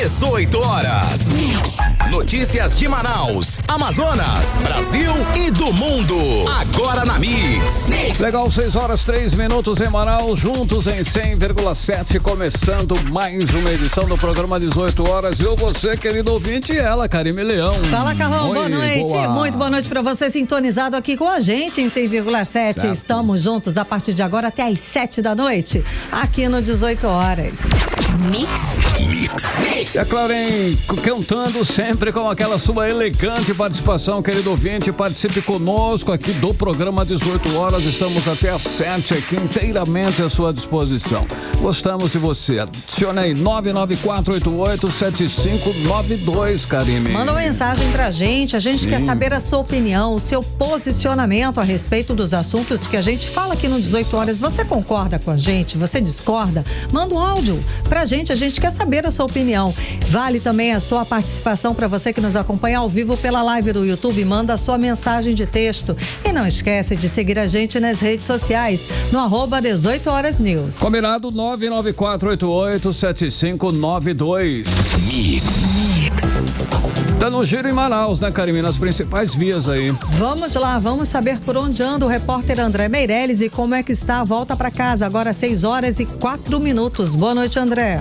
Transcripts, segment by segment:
18 horas. Notícias de Manaus, Amazonas, Brasil e do mundo. Agora na Mix. Legal, 6 horas 3 minutos em Manaus, juntos em 100,7, começando mais uma edição do programa 18 horas. Eu, você, querido ouvinte, e ela, Karime Leão. Fala, Carlão, boa noite. Muito boa noite pra você, sintonizado aqui com a gente em 100,7. Estamos juntos a partir de agora até às 7 da noite, aqui no 18 horas. Mix. E é claro, hein, cantando sempre com aquela sua elegante participação, querido ouvinte, participe conosco aqui do programa 18 horas, estamos até às 7 aqui inteiramente à sua disposição. Gostamos de você, adicione aí 994887592, Karime. Manda uma mensagem pra gente, a gente quer saber a sua opinião, o seu posicionamento a respeito dos assuntos que a gente fala aqui no 18 horas. Você concorda com a gente? Você discorda? Manda um áudio pra gente, a gente quer saber a sua opinião. Vale também a sua participação para você que nos acompanha ao vivo pela live do YouTube. Manda a sua mensagem de texto. E não esquece de seguir a gente nas redes sociais, no @18 horas news. Combinado, 994887592. Mix. Dando um giro em Manaus, né, Karime? Nas principais vias aí. Vamos lá, vamos saber por onde anda o repórter André Meirelles e como é que está a volta para casa. Agora 6 horas e 4 minutos. Boa noite, André.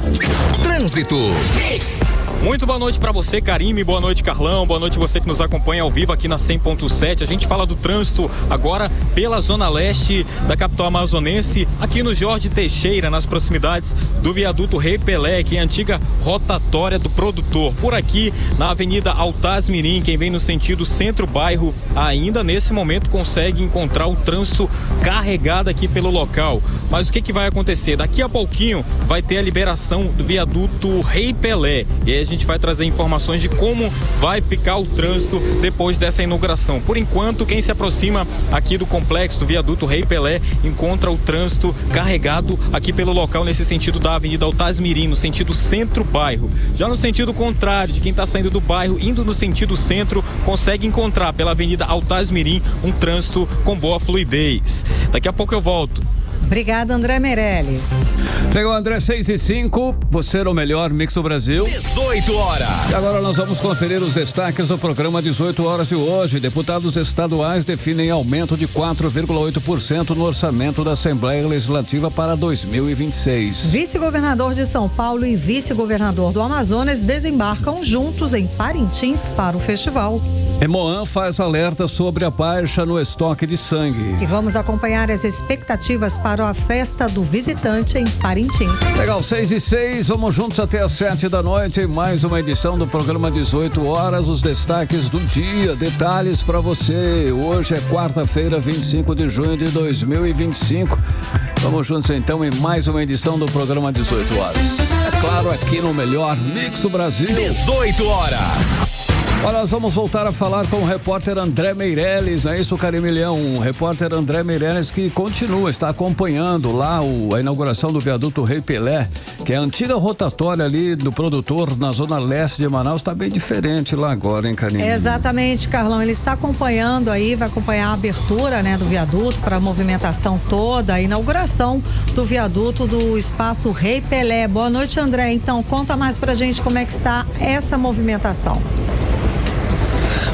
Trânsito. Mix. Muito boa noite pra você, Karime, boa noite, Carlão, boa noite você que nos acompanha ao vivo aqui na 100.7. A gente fala do trânsito agora pela zona leste da capital amazonense, aqui no Jorge Teixeira, nas proximidades do viaduto Rei Pelé, que é a antiga rotatória do produtor. Por aqui, na Avenida Altaz Mirim, quem vem no sentido centro-bairro, ainda nesse momento consegue encontrar o trânsito carregado aqui pelo local. Mas o que vai acontecer? Daqui a pouquinho vai ter a liberação do viaduto Rei Pelé. E aí a gente vai trazer informações de como vai ficar o trânsito depois dessa inauguração. Por enquanto, quem se aproxima aqui do complexo do viaduto Rei Pelé encontra o trânsito carregado aqui pelo local, nesse sentido da Avenida Altaz Mirim, no sentido centro-bairro. Já no sentido contrário, de quem está saindo do bairro, indo no sentido centro, consegue encontrar pela Avenida Altaz Mirim um trânsito com boa fluidez. Daqui a pouco eu volto. Obrigada, André Meirelles. Legal, André, 6:05, você era o melhor mix do Brasil. 18 horas. E agora nós vamos conferir os destaques do programa 18 horas de hoje. Deputados estaduais definem aumento de 4,8% no orçamento da Assembleia Legislativa para 2026. Vice-governador de São Paulo e vice-governador do Amazonas desembarcam juntos em Parintins para o festival. Hemoan faz alerta sobre a baixa no estoque de sangue. E vamos acompanhar as expectativas para a festa do visitante em Parintins. Legal, 6:06, vamos juntos até às 7 da noite em mais uma edição do programa 18 horas, os destaques do dia, detalhes para você. Hoje é quarta-feira, 25 de junho de 2025. Vamos juntos então em mais uma edição do programa 18 horas. É claro, aqui no melhor mix do Brasil. 18 horas. Olha, nós vamos voltar a falar com o repórter André Meirelles, não é isso, Karime Leão? O repórter André Meirelles que continua, está acompanhando lá a inauguração do viaduto Rei Pelé, que é a antiga rotatória ali do produtor na zona leste de Manaus, está bem diferente lá agora, hein, Karime? Exatamente, Carlão, ele está acompanhando aí, vai acompanhar a abertura, né, do viaduto para a movimentação toda, a inauguração do viaduto do espaço Rei Pelé. Boa noite, André, então conta mais pra gente como é que está essa movimentação.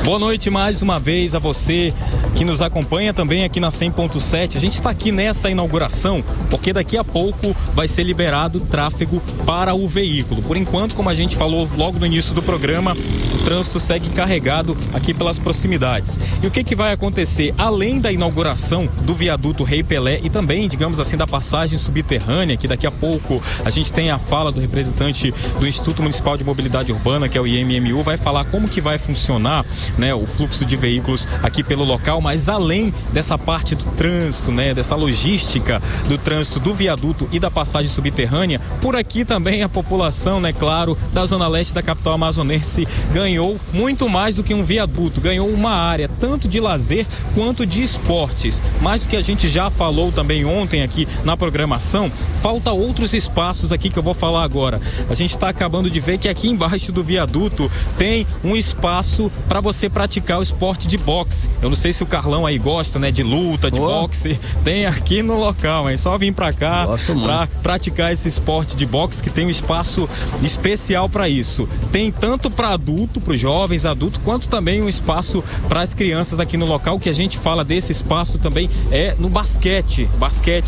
Boa noite mais uma vez a você que nos acompanha também aqui na 100.7. A gente está aqui nessa inauguração porque daqui a pouco vai ser liberado o tráfego para o veículo. Por enquanto, como a gente falou logo no início do programa, o trânsito segue carregado aqui pelas proximidades. E o que vai acontecer? Além da inauguração do viaduto Rei Pelé e também, digamos assim, da passagem subterrânea, que daqui a pouco a gente tem a fala do representante do Instituto Municipal de Mobilidade Urbana, que é o IMMU, vai falar como que vai funcionar, né, o fluxo de veículos aqui pelo local, mas além dessa parte do trânsito, né, dessa logística do trânsito do viaduto e da passagem subterrânea, por aqui também a população, né, claro, da zona leste da capital amazonense ganha ganhou muito mais do que um viaduto, ganhou uma área tanto de lazer quanto de esportes. Mais do que a gente já falou também ontem aqui na programação, falta outros espaços aqui que eu vou falar agora. A gente está acabando de ver que aqui embaixo do viaduto tem um espaço para você praticar o esporte de boxe. Eu não sei se o Carlão aí gosta, né, de luta, de boxe. Tem aqui no local, é só vir para cá para praticar esse esporte de boxe, que tem um espaço especial para isso. Tem tanto para adulto, para os jovens adultos, quanto também um espaço para as crianças aqui no local. Que a gente fala desse espaço também é no basquete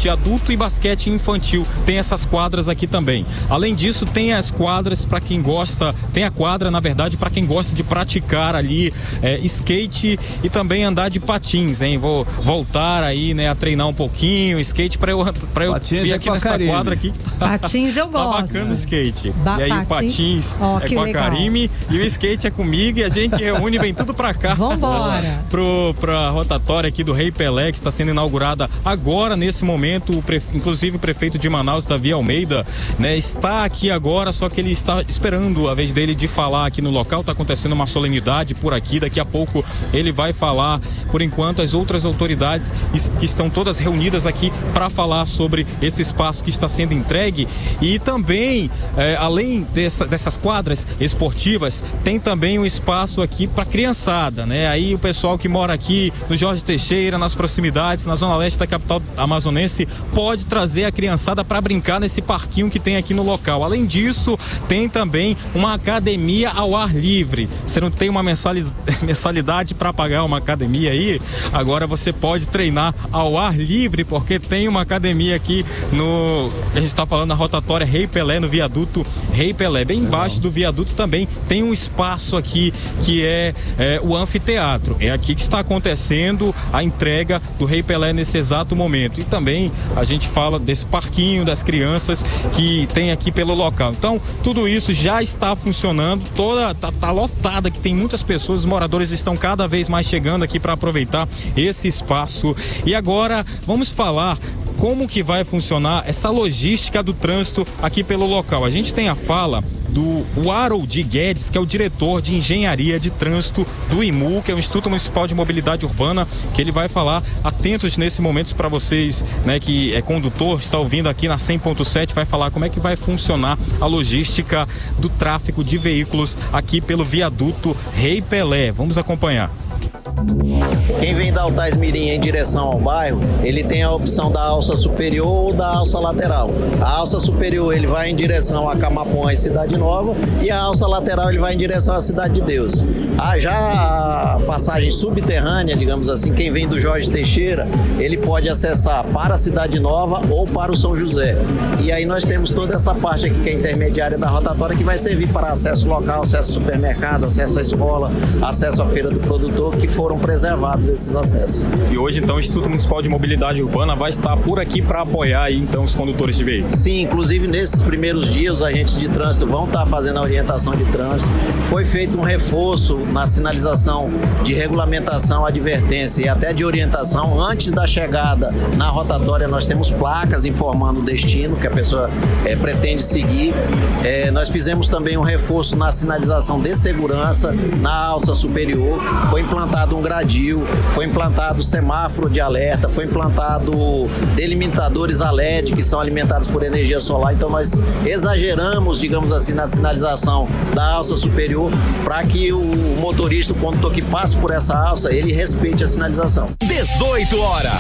adulto e basquete infantil. Tem essas quadras aqui também. Além disso, tem as quadras para quem gosta, tem a quadra, na verdade, para quem gosta de praticar ali skate e também andar de patins, hein? Vou voltar aí, né, a treinar um pouquinho skate para eu vir aqui nessa quadra aqui. Patins eu gosto. Tá bacana o skate. E aí o patins é com a Karime e o skate é comigo, e a gente reúne, vem tudo pra cá. Vambora. Pra rotatória aqui do Rei Pelé, que está sendo inaugurada agora, nesse momento. Inclusive o prefeito de Manaus, Davi Almeida, né, está aqui agora, só que ele está esperando a vez dele de falar aqui no local. Tá acontecendo uma solenidade por aqui, daqui a pouco ele vai falar. Por enquanto, as outras autoridades que estão todas reunidas aqui para falar sobre esse espaço que está sendo entregue. E também, além dessas quadras esportivas, tem também um espaço aqui para criançada, né? Aí o pessoal que mora aqui no Jorge Teixeira, nas proximidades, na zona leste da capital amazonense, pode trazer a criançada para brincar nesse parquinho que tem aqui no local. Além disso, tem também uma academia ao ar livre. Você não tem uma mensalidade para pagar uma academia aí? Agora você pode treinar ao ar livre, porque tem uma academia aqui a gente está falando na rotatória Rei Pelé, no viaduto Rei Pelé. Bem embaixo do viaduto também tem um espaço aqui que é o anfiteatro. É aqui que está acontecendo a entrega do Rei Pelé nesse exato momento. E também a gente fala desse parquinho das crianças que tem aqui pelo local. Então, tudo isso já está funcionando, tá lotada, que tem muitas pessoas, os moradores estão cada vez mais chegando aqui para aproveitar esse espaço. E agora vamos falar como que vai funcionar essa logística do trânsito aqui pelo local. A gente tem a fala do Harold Guedes, que é o diretor de engenharia de trânsito do IMU, que é o Instituto Municipal de Mobilidade Urbana, que ele vai falar. Atentos nesse momento para vocês, né, que é condutor, está ouvindo aqui na 100.7, vai falar como é que vai funcionar a logística do tráfego de veículos aqui pelo viaduto Rei Pelé. Vamos acompanhar. Quem vem da Altais Mirim em direção ao bairro, ele tem a opção da alça superior ou da alça lateral. A alça superior ele vai em direção a Camapuã e Cidade Nova, e a alça lateral ele vai em direção à Cidade de Deus. Já a passagem subterrânea, digamos assim, quem vem do Jorge Teixeira, ele pode acessar para a Cidade Nova ou para o São José. E aí nós temos toda essa parte aqui que é intermediária da rotatória, que vai servir para acesso local, acesso ao supermercado, acesso à escola, acesso à feira do produtor, que foram preservados esses acessos. E hoje, então, o Instituto Municipal de Mobilidade Urbana vai estar por aqui para apoiar aí, então, os condutores de veículos? Sim, inclusive nesses primeiros dias os agentes de trânsito vão estar fazendo a orientação de trânsito. Foi feito um reforço na sinalização de regulamentação, advertência e até de orientação. Antes da chegada na rotatória, nós temos placas informando o destino que a pessoa pretende seguir. Nós fizemos também um reforço na sinalização de segurança na alça superior. Foi implantado um gradil, foi implantado semáforo de alerta, foi implantado delimitadores a LED, que são alimentados por energia solar. Então nós exageramos, digamos assim, na sinalização da alça superior, para que o motorista, o condutor que passe por essa alça, ele respeite a sinalização. 18 horas.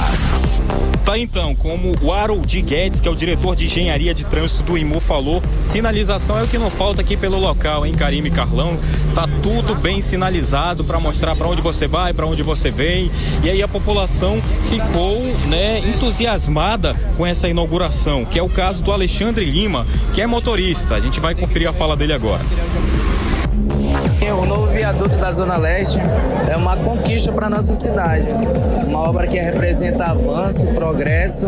Tá, então, como o Harold Guedes, que é o diretor de engenharia de trânsito do IMU, falou, sinalização é o que não falta aqui pelo local, hein, Karime e Carlão? Tá tudo bem sinalizado para mostrar para onde você vai, para onde você vem. E aí a população ficou, né, entusiasmada com essa inauguração, que é o caso do Alexandre Lima, que é motorista. A gente vai conferir a fala dele agora. O novo viaduto da Zona Leste é uma conquista para a nossa cidade. Uma obra que representa avanço, progresso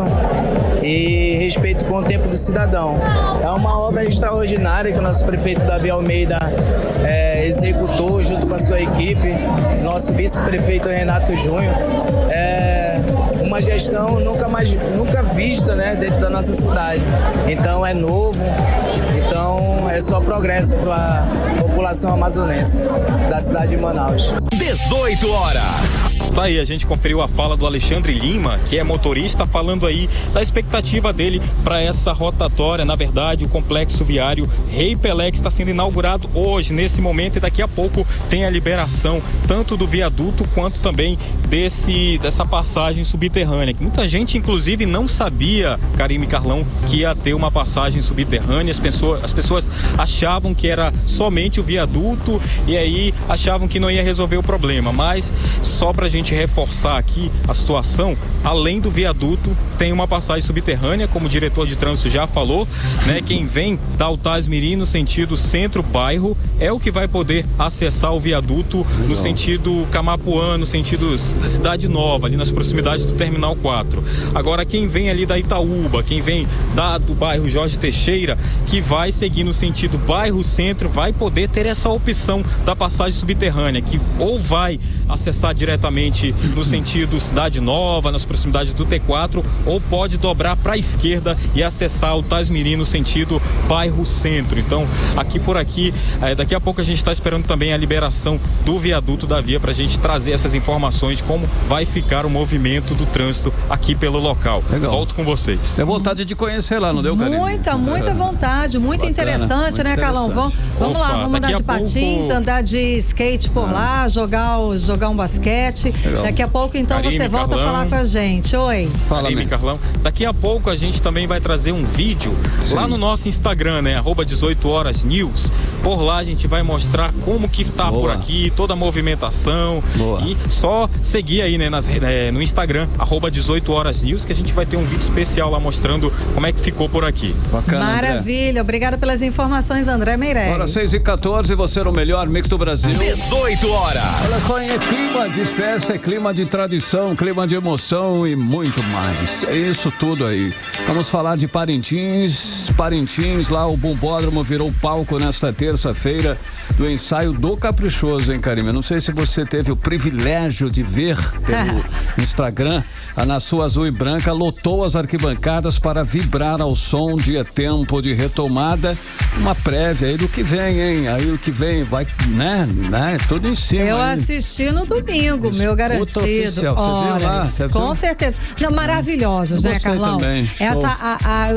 e respeito com o tempo do cidadão. É uma obra extraordinária que o nosso prefeito Davi Almeida executou junto com a sua equipe, nosso vice-prefeito Renato Júnior. Uma gestão nunca vista, né, dentro da nossa cidade. Então é novo, então é só progresso para a população amazonense da cidade de Manaus. 18 horas. Tá aí, a gente conferiu a fala do Alexandre Lima, que é motorista, falando aí da expectativa dele para essa rotatória. Na verdade, o complexo viário Rei Pelé, que está sendo inaugurado hoje, nesse momento, e daqui a pouco tem a liberação tanto do viaduto quanto também dessa passagem subterrânea. Muita gente, inclusive, não sabia, Karime e Carlão, que ia ter uma passagem subterrânea. As pessoas achavam que era somente o viaduto e aí achavam que não ia resolver o problema, mas só pra gente reforçar aqui a situação, além do viaduto tem uma passagem subterrânea, como o diretor de trânsito já falou, né? Quem vem da Altasmirim no sentido centro-bairro é o que vai poder acessar o viaduto no sentido Camapuã, no sentido da Cidade Nova, ali nas proximidades do Terminal 4. Agora, quem vem ali da Itaúba, quem vem do bairro Jorge Teixeira, que vai seguir no sentido bairro-centro, vai poder ter essa opção da passagem subterrânea, que ou vai acessar diretamente no sentido Cidade Nova, nas proximidades do T4, ou pode dobrar para a esquerda e acessar o Tasmirim no sentido bairro-centro. Então, por aqui, daqui a pouco a gente está esperando também a liberação do viaduto da via para a gente trazer essas informações de como vai ficar o movimento do trânsito aqui pelo local. Legal. Volto com vocês. Tem vontade de conhecer lá, não deu, Karine? Muita vontade, muito Bacana, interessante, muito né, Carlão? Vamos lá, vamos andar de patins, andar de skate por lá, jogar um basquete. Legal. Daqui a pouco, então, Karine, você volta Carlão. a falar com a gente. Oi. Fala, Karime, né? Carlão. Daqui a pouco a gente também vai trazer um vídeo lá no nosso Instagram, né? @18horasnews. Por lá a gente vai mostrar como que tá por aqui, toda a movimentação. Boa. E só seguir aí, né, no Instagram, @18horasnews, que a gente vai ter um vídeo especial lá mostrando como é que ficou por aqui. Bacana, Maravilha. André. Obrigada pelas informações, André Meirelles. Hora 6h14, você no melhor mix do Brasil. 18 horas. Olha só, é clima de festa, é clima de tradição, clima de emoção e muito mais. É isso tudo aí. Vamos falar de Parintins. Parintins, lá o Bombódromo virou palco nesta terça-feira do ensaio do Caprichoso, hein, Karime? Não sei se você teve o privilégio de ver pelo Instagram. A Nação Azul e Branca lotou as arquibancadas para vibrar ao som de tempo de retomada. Uma prévia aí do que vem, hein? Aí o que vem vai, né? Tudo em cima. Eu hein? assisti no domingo, meu garantido. Oficial. Você viu lá? Com certeza. Não, maravilhosos, né, gostei Carlão? também.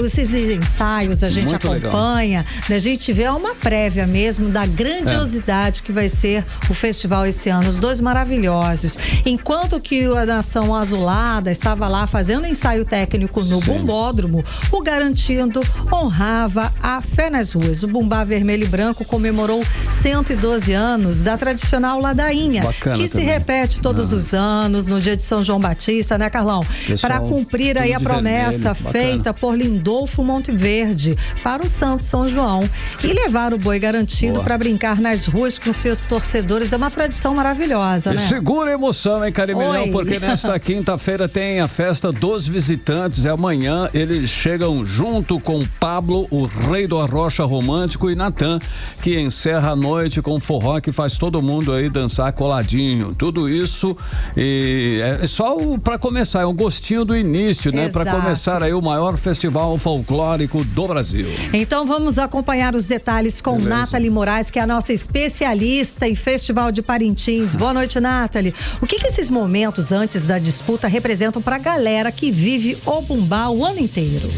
Esses ensaios a gente Muito acompanha, a gente vê uma prévia mesmo da grandiosidade que vai ser o festival esse ano. Os dois maravilhosos. Enquanto que a Nação Azulada estava lá fazendo ensaio técnico no Bombódromo, o Garantido honrava a fé nas ruas. O Bumbá Vermelho e Branco comemorou 112 anos da tradicional ladainha, Bacana que também. se repete todos os anos, no dia de São João Batista, né, Carlão? Para cumprir aí a promessa feita por Lindolfo Monteverde para o Santo São João e levar o boi garantido para brincar nas ruas com seus torcedores. É uma tradição maravilhosa, né? Segura a emoção, hein, Carimelhão? Oi. Porque nesta quinta-feira tem a festa dos visitantes. Amanhã eles chegam junto com Pablo, o rei do arrocha romântico, e Natan, que encerra a noite com forró que faz todo mundo aí dançar coladinho. Tudo isso e é só para começar, é um gostinho do início, né? Para começar aí o maior festival folclórico do Brasil. Então vamos acompanhar os detalhes com Nathalie Moraes, que é a nossa especialista em Festival de Parintins. Boa noite, Nathalie. O que esses momentos antes da disputa representam para a galera que vive o Bumbá o ano inteiro?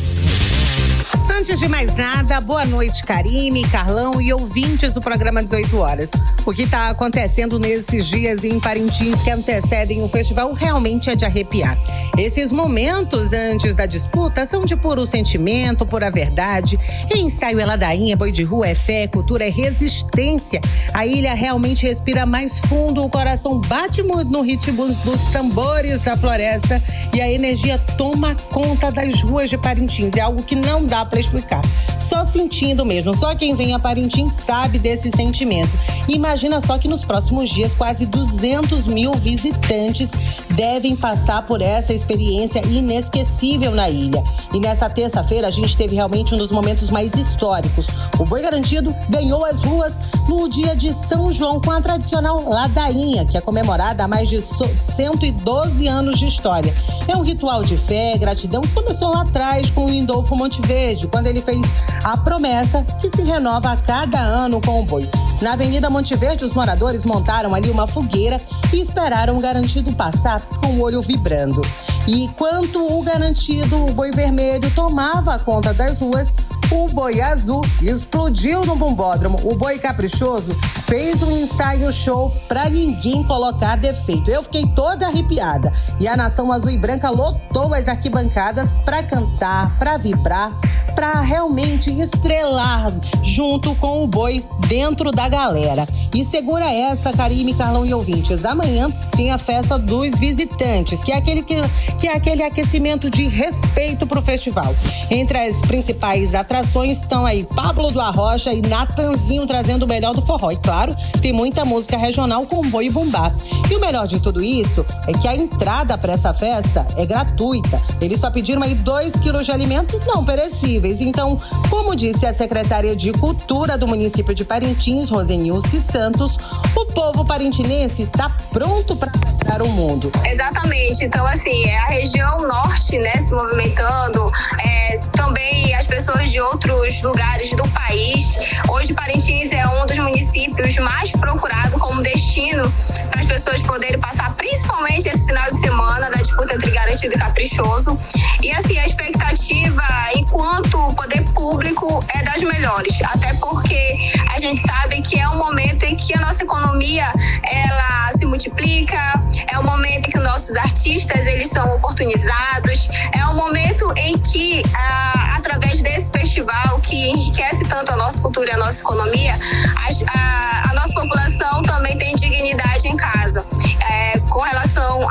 Antes de mais nada, boa noite, Karime, Carlão e ouvintes do programa 18 horas. O que está acontecendo nesses dias em Parintins que antecedem o festival realmente é de arrepiar. Esses momentos antes da disputa são de puro sentimento, pura verdade. Ensaio é ladainha, boi de rua é fé, cultura é resistência. A ilha realmente respira mais fundo, o coração bate no ritmo dos tambores da floresta e a energia toma conta das ruas de Parintins. É algo que não dá para explicar. Só sentindo mesmo. Só quem vem a Parintins sabe desse sentimento. Imagina só que nos próximos dias, quase 200 mil visitantes devem passar por essa experiência inesquecível na ilha. E nessa terça-feira a gente teve realmente um dos momentos mais históricos. O Boi Garantido ganhou as ruas no dia de São João com a tradicional ladainha, que é comemorada há mais de 112 anos de história. É um ritual de fé e gratidão que começou lá atrás com o Lindolfo Monteverde, quando ele fez a promessa que se renova a cada ano com o boi. Na Avenida Monteverde, os moradores montaram ali uma fogueira e esperaram o Garantido passar com o olho vibrando. E enquanto o Garantido, o Boi Vermelho, tomava conta das ruas, o Boi Azul explodiu no bombódromo. O Boi Caprichoso fez um ensaio show pra ninguém colocar defeito. Eu fiquei toda arrepiada. E a Nação Azul e Branca lotou as arquibancadas pra cantar, pra vibrar, pra realmente estrelar junto com o boi dentro da galera. E segura essa, Karime, Carlão e ouvintes. Amanhã tem a festa dos visitantes, que é aquele aquecimento de respeito pro festival. Entre as principais atrações estão aí Pablo do Arrocha e Natanzinho trazendo o melhor do forró. E claro, tem muita música regional com boi e bumbá. E o melhor de tudo isso é que a entrada para essa festa é gratuita. Eles só pediram aí 2 quilos de alimento não perecíveis. Então, como disse a secretária de Cultura do município de Parintins, Rosenilce Santos, o povo parintinense está pronto para mostrar o mundo. Exatamente. Então, assim, é a região norte, né, se movimentando, também as pessoas de outros lugares do país. Hoje, Parintins é um dos municípios mais procurados como destino para as pessoas poderem passar, principalmente esse final de semana da disputa entre Garantido e Caprichoso. E, assim, a expectativa, enquanto poder público, é das melhores. Até porque a gente sabe que é um momento em que a nossa economia, ela se multiplica, é um momento em que nossos artistas, eles são oportunizados, é um momento em que, através desse festival que enriquece tanto a nossa cultura e a nossa economia, a nossa população também tem dignidade em casa, com relação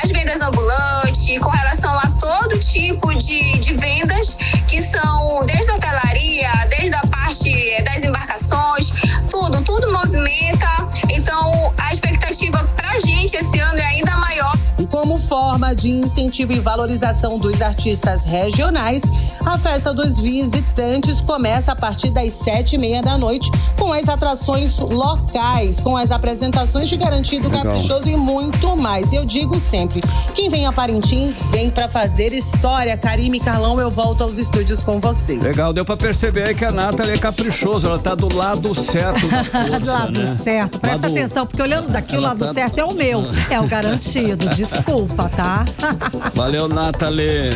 às vendas ambulantes, com relação a todo tipo de vendas que são desde a hotelaria, desde a parte das embarcações, tudo movimenta. Então, a expectativa pra gente esse ano é ainda maior. E como forma de incentivo e valorização dos artistas regionais, a festa dos visitantes começa a partir das 7h30 da noite, com as atrações locais, com as apresentações de Garantido, Caprichoso e muito mais. Eu digo sempre, quem vem a Parintins vem pra fazer história. Karime, Carlão, eu volto aos estúdios com vocês. Legal, deu pra perceber aí que a Nathalie é caprichosa, ela tá do lado certo da força, do lado né? certo, presta atenção, porque olhando daqui o lado certo é o meu, é o Garantido, desculpa, tá? Valeu, Nathalie.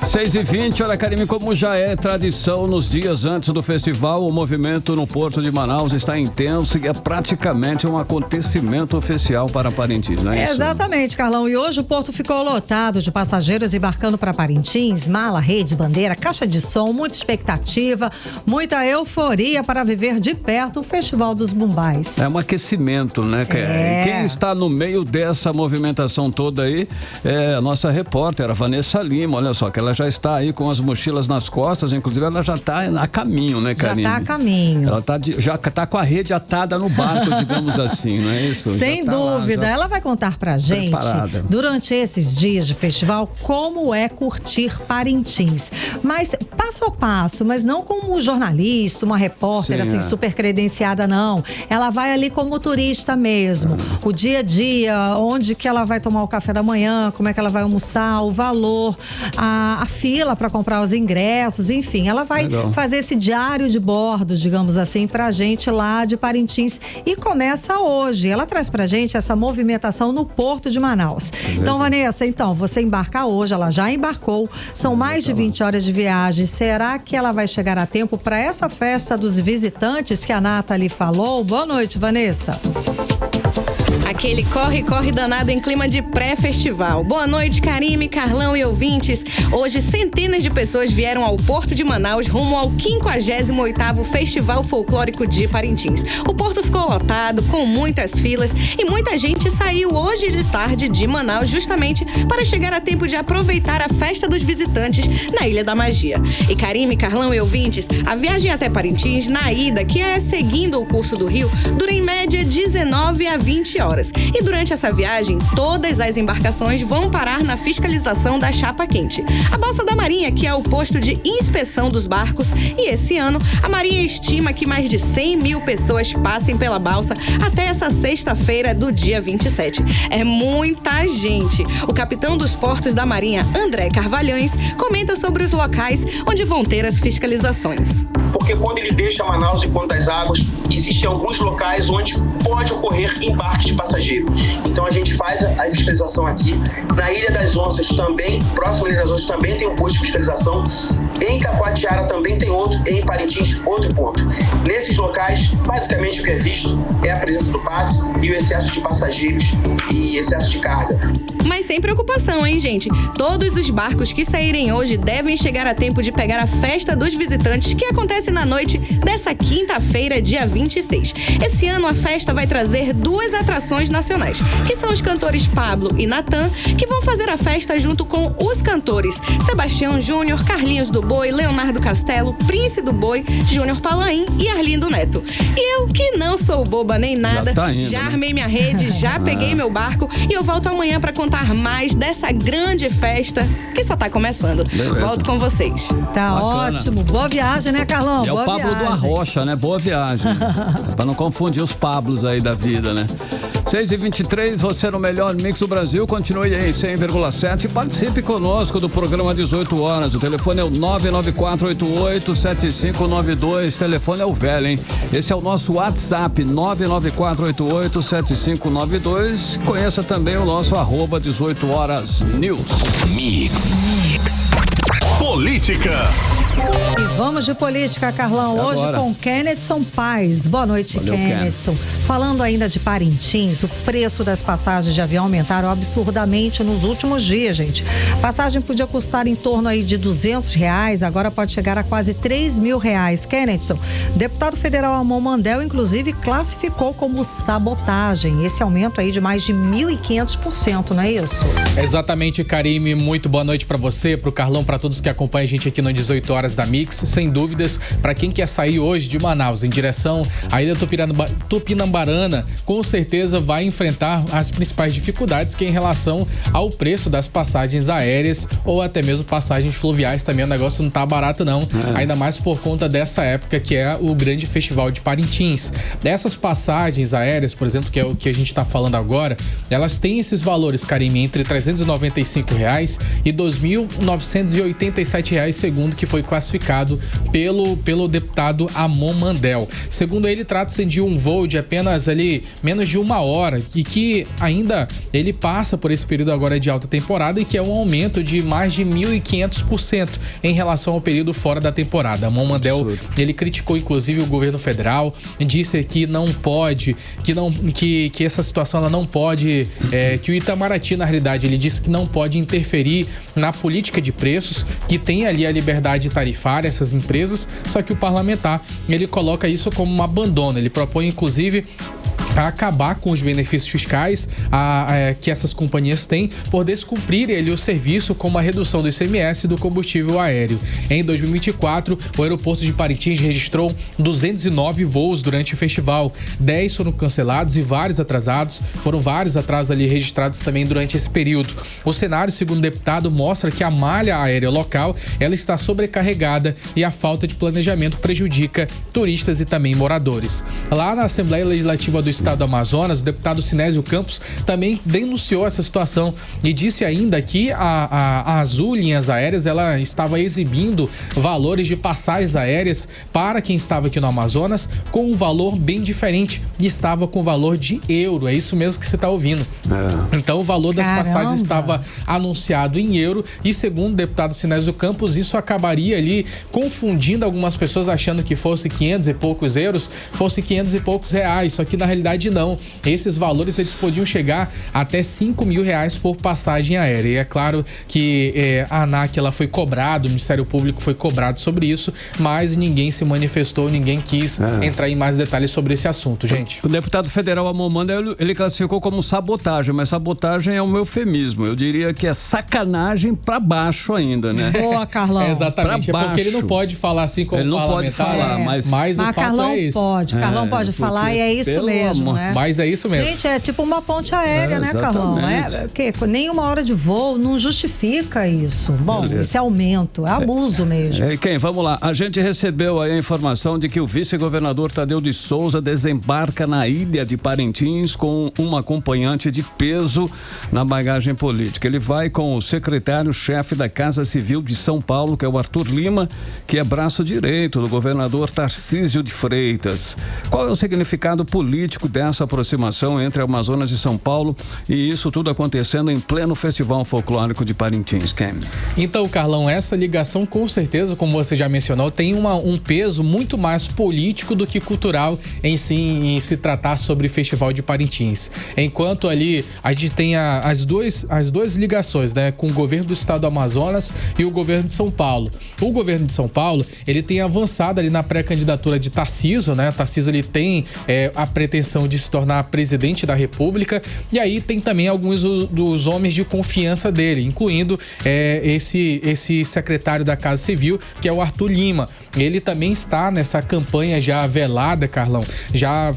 6h20, olha, Karime, como já é tradição nos dias antes do festival, o movimento no Porto de Manaus está intenso e é praticamente um acontecimento oficial para Parintins, não é isso? Exatamente, Carlão. E hoje o porto ficou lotado de passageiros embarcando para Parintins, mala, rede, bandeira, caixa de som, muita expectativa, muita euforia para viver de perto o Festival dos Bumbais. É um aquecimento, né? Quem está no meio dessa movimentação toda aí é a nossa repórter, a Vanessa Lima. Olha só, que ela já está aí com as mochilas nas costas, inclusive ela já está a caminho, né, Karime? Já está a caminho. Ela já está com a rede atada no barco, digamos assim, não é isso? Sem dúvida. Ela vai contar pra gente, preparada, durante esses dias de festival, como é curtir Parintins. Mas passo a passo, mas não como jornalista, uma repórter, assim, super credenciada, não. Ela vai ali como turista mesmo. O dia a dia, onde que ela vai tomar o café da manhã, como é que ela vai almoçar, o valor, a fila para comprar os ingressos, enfim. Ela vai fazer esse diário de bordo, digamos assim, pra gente lá de Parintins. E começa hoje. Ela traz pra gente essa movimentação no Porto de Manaus. Beleza. Então, Vanessa, você embarca hoje, ela já embarcou. São mais de 20 horas de viagem. Será que ela vai chegar a tempo para essa festa dos visitantes que a Nathalie falou? Boa noite, Vanessa. Aquele corre danado em clima de pré-festival. Boa noite, Karime, Carlão e ouvintes. Hoje, centenas de pessoas vieram ao Porto de Manaus rumo ao 58º Festival Folclórico de Parintins. O porto ficou lotado, com muitas filas, e muita gente saiu hoje de tarde de Manaus justamente para chegar a tempo de aproveitar a festa dos visitantes na Ilha da Magia. E Karime, Carlão e ouvintes, a viagem até Parintins, na ida, que é seguindo o curso do rio, dura em média 19 a 20 horas. horas. E durante essa viagem, todas as embarcações vão parar na fiscalização da Chapa Quente, a balsa da Marinha, que é o posto de inspeção dos barcos. E esse ano, a Marinha estima que mais de 100 mil pessoas passem pela balsa até essa sexta-feira do dia 27. É muita gente. O capitão dos portos da Marinha, André Carvalhães, comenta sobre os locais onde vão ter as fiscalizações. Porque quando ele deixa Manaus em Ponta das Águas, existem alguns locais onde pode ocorrer embarque de passageiro. Então a gente faz a fiscalização aqui. Na Ilha das Onças também, próximo à Ilha das Onças também tem um posto de fiscalização. Em Itacoatiara também tem outro, em Parintins outro ponto. Nesses locais, basicamente o que é visto é a presença do passe e o excesso de passageiros e excesso de carga. Mas sem preocupação, hein, gente? Todos os barcos que saírem hoje devem chegar a tempo de pegar a festa dos visitantes, que acontece na noite dessa quinta-feira, dia 26. Esse ano a festa vai trazer 2 atrações nacionais, que são os cantores Pablo e Natan, que vão fazer a festa junto com os cantores Sebastião Júnior, Carlinhos do Boi, Leonardo Castelo, Prince do Boi, Júnior Palaim e Arlindo Neto. E eu, que não sou boba nem nada, já armei minha rede, já peguei meu barco e eu volto amanhã para contar mais dessa grande festa que só tá começando. Beleza. Volto com vocês. Tá Bacana. ótimo. Boa viagem, né, Carlão? É Boa o Pablo viagem. do Arrocha, né? Boa viagem. Pra não confundir os Pablos aí da vida, né? 6h23, você no melhor mix do Brasil. Continue aí, 100,7. Participe conosco do programa 18 horas. O telefone é o 994887592. Telefone é o velho, hein? Esse é o nosso WhatsApp, 994887592. Conheça também o nosso @18 horas news. Mix. Política. E vamos de política, Carlão. E Hoje agora? com Kennedson Paz. Boa noite, Valeu, Kennedson. Falando ainda de Parintins, o preço das passagens de avião aumentaram absurdamente nos últimos dias, gente. Passagem podia custar em torno aí de R$200, agora pode chegar a quase R$3.000. Kennedson, deputado federal Amon Mandel, inclusive, classificou como sabotagem esse aumento aí de mais de 1.500%, não é isso? Exatamente, Karime. Muito boa noite pra você, pro Carlão, pra todos que acompanham a gente aqui no 18 horas da Mix. Sem dúvidas, pra quem quer sair hoje de Manaus em direção à Ilha Tupinambarana, com certeza vai enfrentar as principais dificuldades, que é em relação ao preço das passagens aéreas ou até mesmo passagens fluviais. Também o negócio não tá barato não, ainda mais por conta dessa época que é o grande festival de Parintins. Dessas passagens aéreas, por exemplo, que é o que a gente tá falando agora, elas têm esses valores, Karime, entre R$395 e R$2.987, segundo que foi classificado pelo deputado Amon Mandel. Segundo ele, trata-se de um voo de apenas ali menos de 1 hora e que ainda ele passa por esse período agora de alta temporada e que é um aumento de mais de 1.500% em relação ao período fora da temporada. Amon Mandel, ele criticou inclusive o governo federal, disse que não pode, que essa situação ela não pode, que o Itamaraty, na realidade, ele disse que não pode interferir na política de preços, que tem ali a liberdade tarifária, essas empresas, só que o parlamentar, ele coloca isso como um abandono. Ele propõe, inclusive, a acabar com os benefícios fiscais que essas companhias têm por descumprirem ali o serviço, como a redução do ICMS do combustível aéreo. Em 2024, o aeroporto de Parintins registrou 209 voos durante o festival. 10 foram cancelados e vários atrasados. Foram vários atrasos ali registrados também durante esse período. O cenário, segundo o deputado, mostra que a malha aérea local ela está sobrecarregada e a falta de planejamento prejudica turistas e também moradores. Lá na Assembleia Legislativa do Estado do Amazonas, o deputado Sinésio Campos também denunciou essa situação e disse ainda que a Azul Linhas Aéreas ela estava exibindo valores de passagens aéreas para quem estava aqui no Amazonas com um valor bem diferente e estava com valor de euro. É isso mesmo que você está ouvindo. Então o valor das passagens estava anunciado em euro e, segundo o deputado Sinésio Campos, isso acabaria ali confundindo algumas pessoas, achando que fosse 500 e poucos euros, fosse 500 e poucos reais, só que na realidade não. Esses valores eles podiam chegar até R$5.000 por passagem aérea. E é claro que a ANAC ela foi cobrado, o Ministério Público foi cobrado sobre isso, mas ninguém se manifestou, ninguém quis entrar em mais detalhes sobre esse assunto, gente. O deputado federal Amon Mandel, ele classificou como sabotagem, mas sabotagem é um eufemismo. Eu diria que é sacanagem pra baixo ainda, né? Boa, Carlão. Exatamente, pra é porque ele não baixo. pode falar assim como ele não pode parlamentar, falar, mas o fato Carlão é esse. pode, Carlão pode falar e é isso pelo mesmo. né? Mas é isso mesmo. Gente, é tipo uma ponte aérea, né, Carlão? Nem 1 hora de voo não justifica isso. Bom, beleza. Esse aumento, é abuso mesmo. Vamos lá. A gente recebeu aí a informação de que o vice-governador Tadeu de Souza desembarca na ilha de Parintins com um acompanhante de peso na bagagem política. Ele vai com o secretário-chefe da Casa Civil de São Paulo, que é o Arthur Lima, que é braço direito do governador Tarcísio de Freitas. Qual é o significado político dessa aproximação entre Amazonas e São Paulo, e isso tudo acontecendo em pleno Festival Folclórico de Parintins, Ken? Então, Carlão, essa ligação, com certeza, como você já mencionou, tem um peso muito mais político do que cultural em se tratar sobre o Festival de Parintins. Enquanto ali a gente tem as duas ligações, né, com o governo do estado do Amazonas e o governo de São Paulo. O governo de São Paulo, ele tem avançado ali na pré-candidatura de Tarcísio, né? Tarcísio, ele tem a pretensão de se tornar presidente da República, e aí tem também alguns dos homens de confiança dele, incluindo esse secretário da Casa Civil, que é o Arthur Lima. Ele também está nessa campanha já velada, Carlão, já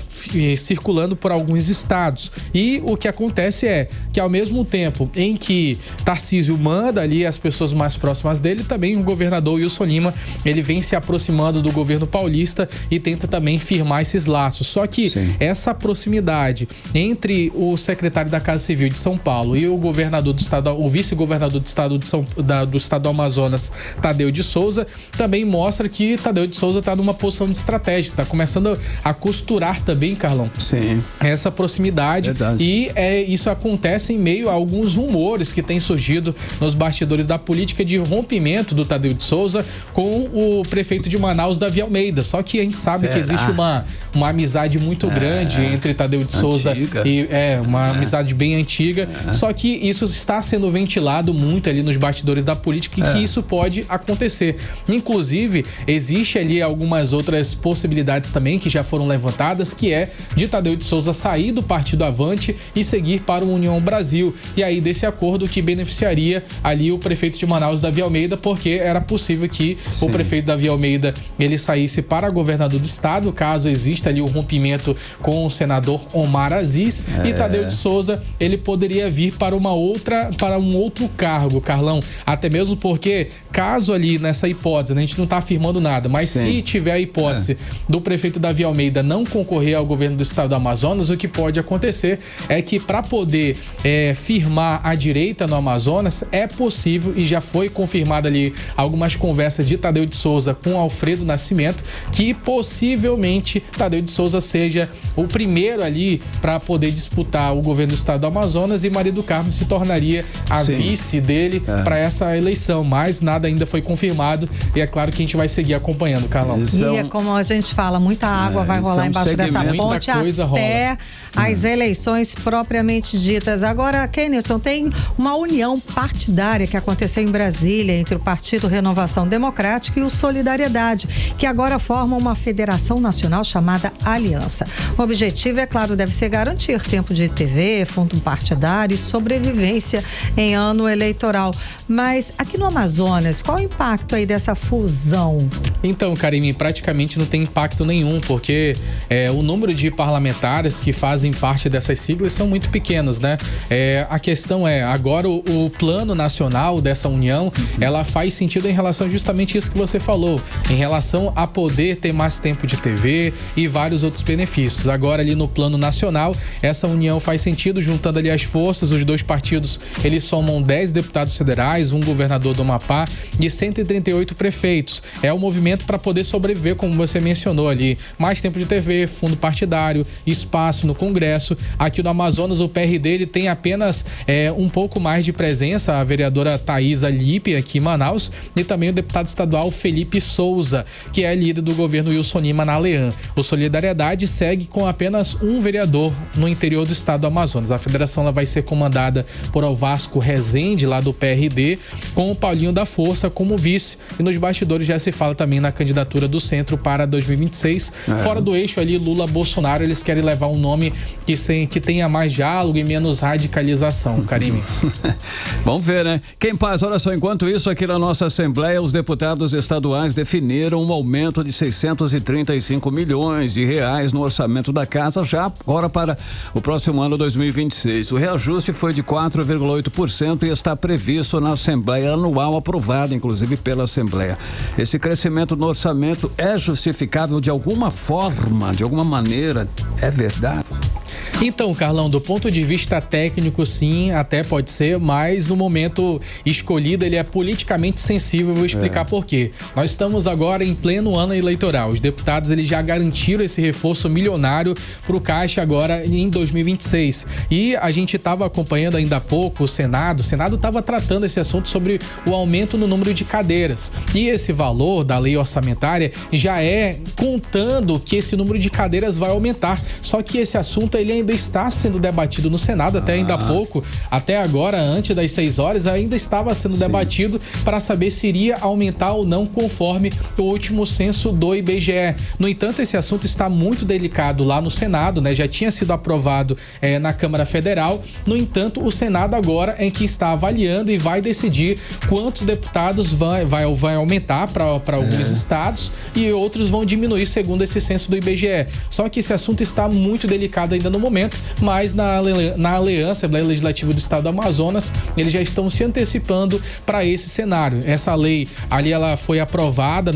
circulando por alguns estados. E o que acontece é que, ao mesmo tempo em que Tarcísio manda ali as pessoas mais próximas dele, também o governador Wilson Lima, ele vem se aproximando do governo paulista e tenta também firmar esses laços. Só que essa proximidade entre o secretário da Casa Civil de São Paulo e o governador do estado, o vice-governador do estado do estado do Amazonas, Tadeu de Souza, também mostra que Tadeu de Souza está numa posição de estratégia, está começando a costurar também, Carlão, essa proximidade. Verdade. E isso acontece em meio a alguns rumores que têm surgido nos bastidores da política de rompimento do Tadeu de Souza com o prefeito de Manaus, Davi Almeida. Só que a gente sabe que existe uma amizade muito grande entre Tadeu de Souza e uma amizade bem antiga. Só que isso está sendo ventilado muito ali nos bastidores da política e que isso pode acontecer. Inclusive, existe ali algumas outras possibilidades também que já foram levantadas, que é de Tadeu de Souza sair do Partido Avante e seguir para o União Brasil. E aí desse acordo que beneficiaria ali o prefeito de Manaus, Davi Almeida, porque era possível que o prefeito Davi Almeida ele saísse para governador do estado, caso exista ali o rompimento com o senador Omar Aziz, e Tadeu de Souza ele poderia vir para um outro cargo, Carlão, até mesmo porque caso ali nessa hipótese, né, a gente não está afirmando nada, mas se tiver a hipótese do prefeito Davi Almeida não concorrer ao governo do estado do Amazonas, o que pode acontecer é que para poder firmar a direita no Amazonas, é possível, e já foi confirmado ali algumas conversas de Tadeu de Souza com Alfredo Nascimento, que possivelmente Tadeu de Souza seja o primeiro ali para poder disputar o governo do estado do Amazonas, e Maria do Carmo se tornaria a vice dele para essa eleição, mas nada ainda foi confirmado, e é claro que a gente vai seguir acompanhando, Carlão. E é como a gente fala, muita água vai rolar embaixo dessa ponte até as eleições propriamente ditas. Agora, Kenilson, tem uma união partidária que aconteceu em Brasília entre o Partido Renovação Democrática e o Solidariedade, que agora formam uma federação nacional chamada Aliança. O objetivo, é claro, deve ser garantir tempo de TV, fundo partidário e sobrevivência em ano eleitoral. Mas aqui no Amazonas, qual o impacto aí dessa fusão? Então, Karime, praticamente não tem impacto nenhum, porque o número de parlamentares que fazem parte dessas siglas são muito pequenos, né? A questão é, agora o plano nacional dessa união, ela faz sentido em relação justamente isso que você falou, em relação a poder ter mais tempo de TV e vários outros benefícios. Agora ali no plano nacional, essa união faz sentido, juntando ali as forças, os dois partidos, eles somam 10 deputados federais, um governador do Amapá e 138 prefeitos. É um movimento para poder sobreviver, como você mencionou ali, mais tempo de TV, fundo partidário, espaço no Congresso. Aqui no Amazonas, o PRD ele tem apenas um pouco mais de presença, a vereadora Thaisa Lippe aqui em Manaus, e também o deputado estadual Felipe Souza, que é líder do governo Wilson Lima na Leã. O Solidariedade segue com apenas um vereador no interior do estado do Amazonas. A federação ela vai ser comandada por Alvasco Rezende, lá do PRD, com o Paulinho da Força como vice, e nos bastidores já se fala também na candidatura do Centro para 2026. Fora do eixo ali, Lula-Bolsonaro, eles querem levar um nome que tenha mais diálogo e menos radicalização, Karime. Vamos ver, né? Quem paz, olha só, enquanto isso aqui na nossa Assembleia, os deputados estaduais definiram um aumento de 635 milhões de reais no orçamento da casa já agora para o próximo ano 2026. O reajuste foi de 4,8% e está previsto na Assembleia Anual, aprovada inclusive pela Assembleia. Esse crescimento no orçamento é justificável de alguma forma, de alguma maneira? É verdade? Então, Carlão, do ponto de vista técnico, sim, até pode ser, mas o momento escolhido, ele é politicamente sensível. Eu vou explicar por quê. Nós estamos agora em pleno ano eleitoral. Os deputados, eles já garantiram esse reforço milionário para o Caixa agora em 2026. E a gente estava acompanhando ainda há pouco o Senado estava tratando esse assunto sobre o aumento no número de cadeiras. E esse valor da lei orçamentária já é contando que esse número de cadeiras vai aumentar. Só que esse assunto, ele ainda está sendo debatido no Senado, até ainda há pouco, até agora, antes das 6 horas, ainda estava sendo debatido para saber se iria aumentar ou não conforme o último censo do IBGE. No entanto, esse assunto está muito delicado lá no Senado, né? Já tinha sido aprovado na Câmara Federal. No entanto, o Senado agora é que está avaliando e vai decidir quantos deputados vai aumentar para alguns estados e outros vão diminuir segundo esse censo do IBGE. Só que esse assunto está muito delicado ainda no momento, mas na Aliança, Assembleia Legislativa do Estado do Amazonas, eles já estão se antecipando para esse cenário. Essa lei ali, ela foi aprovada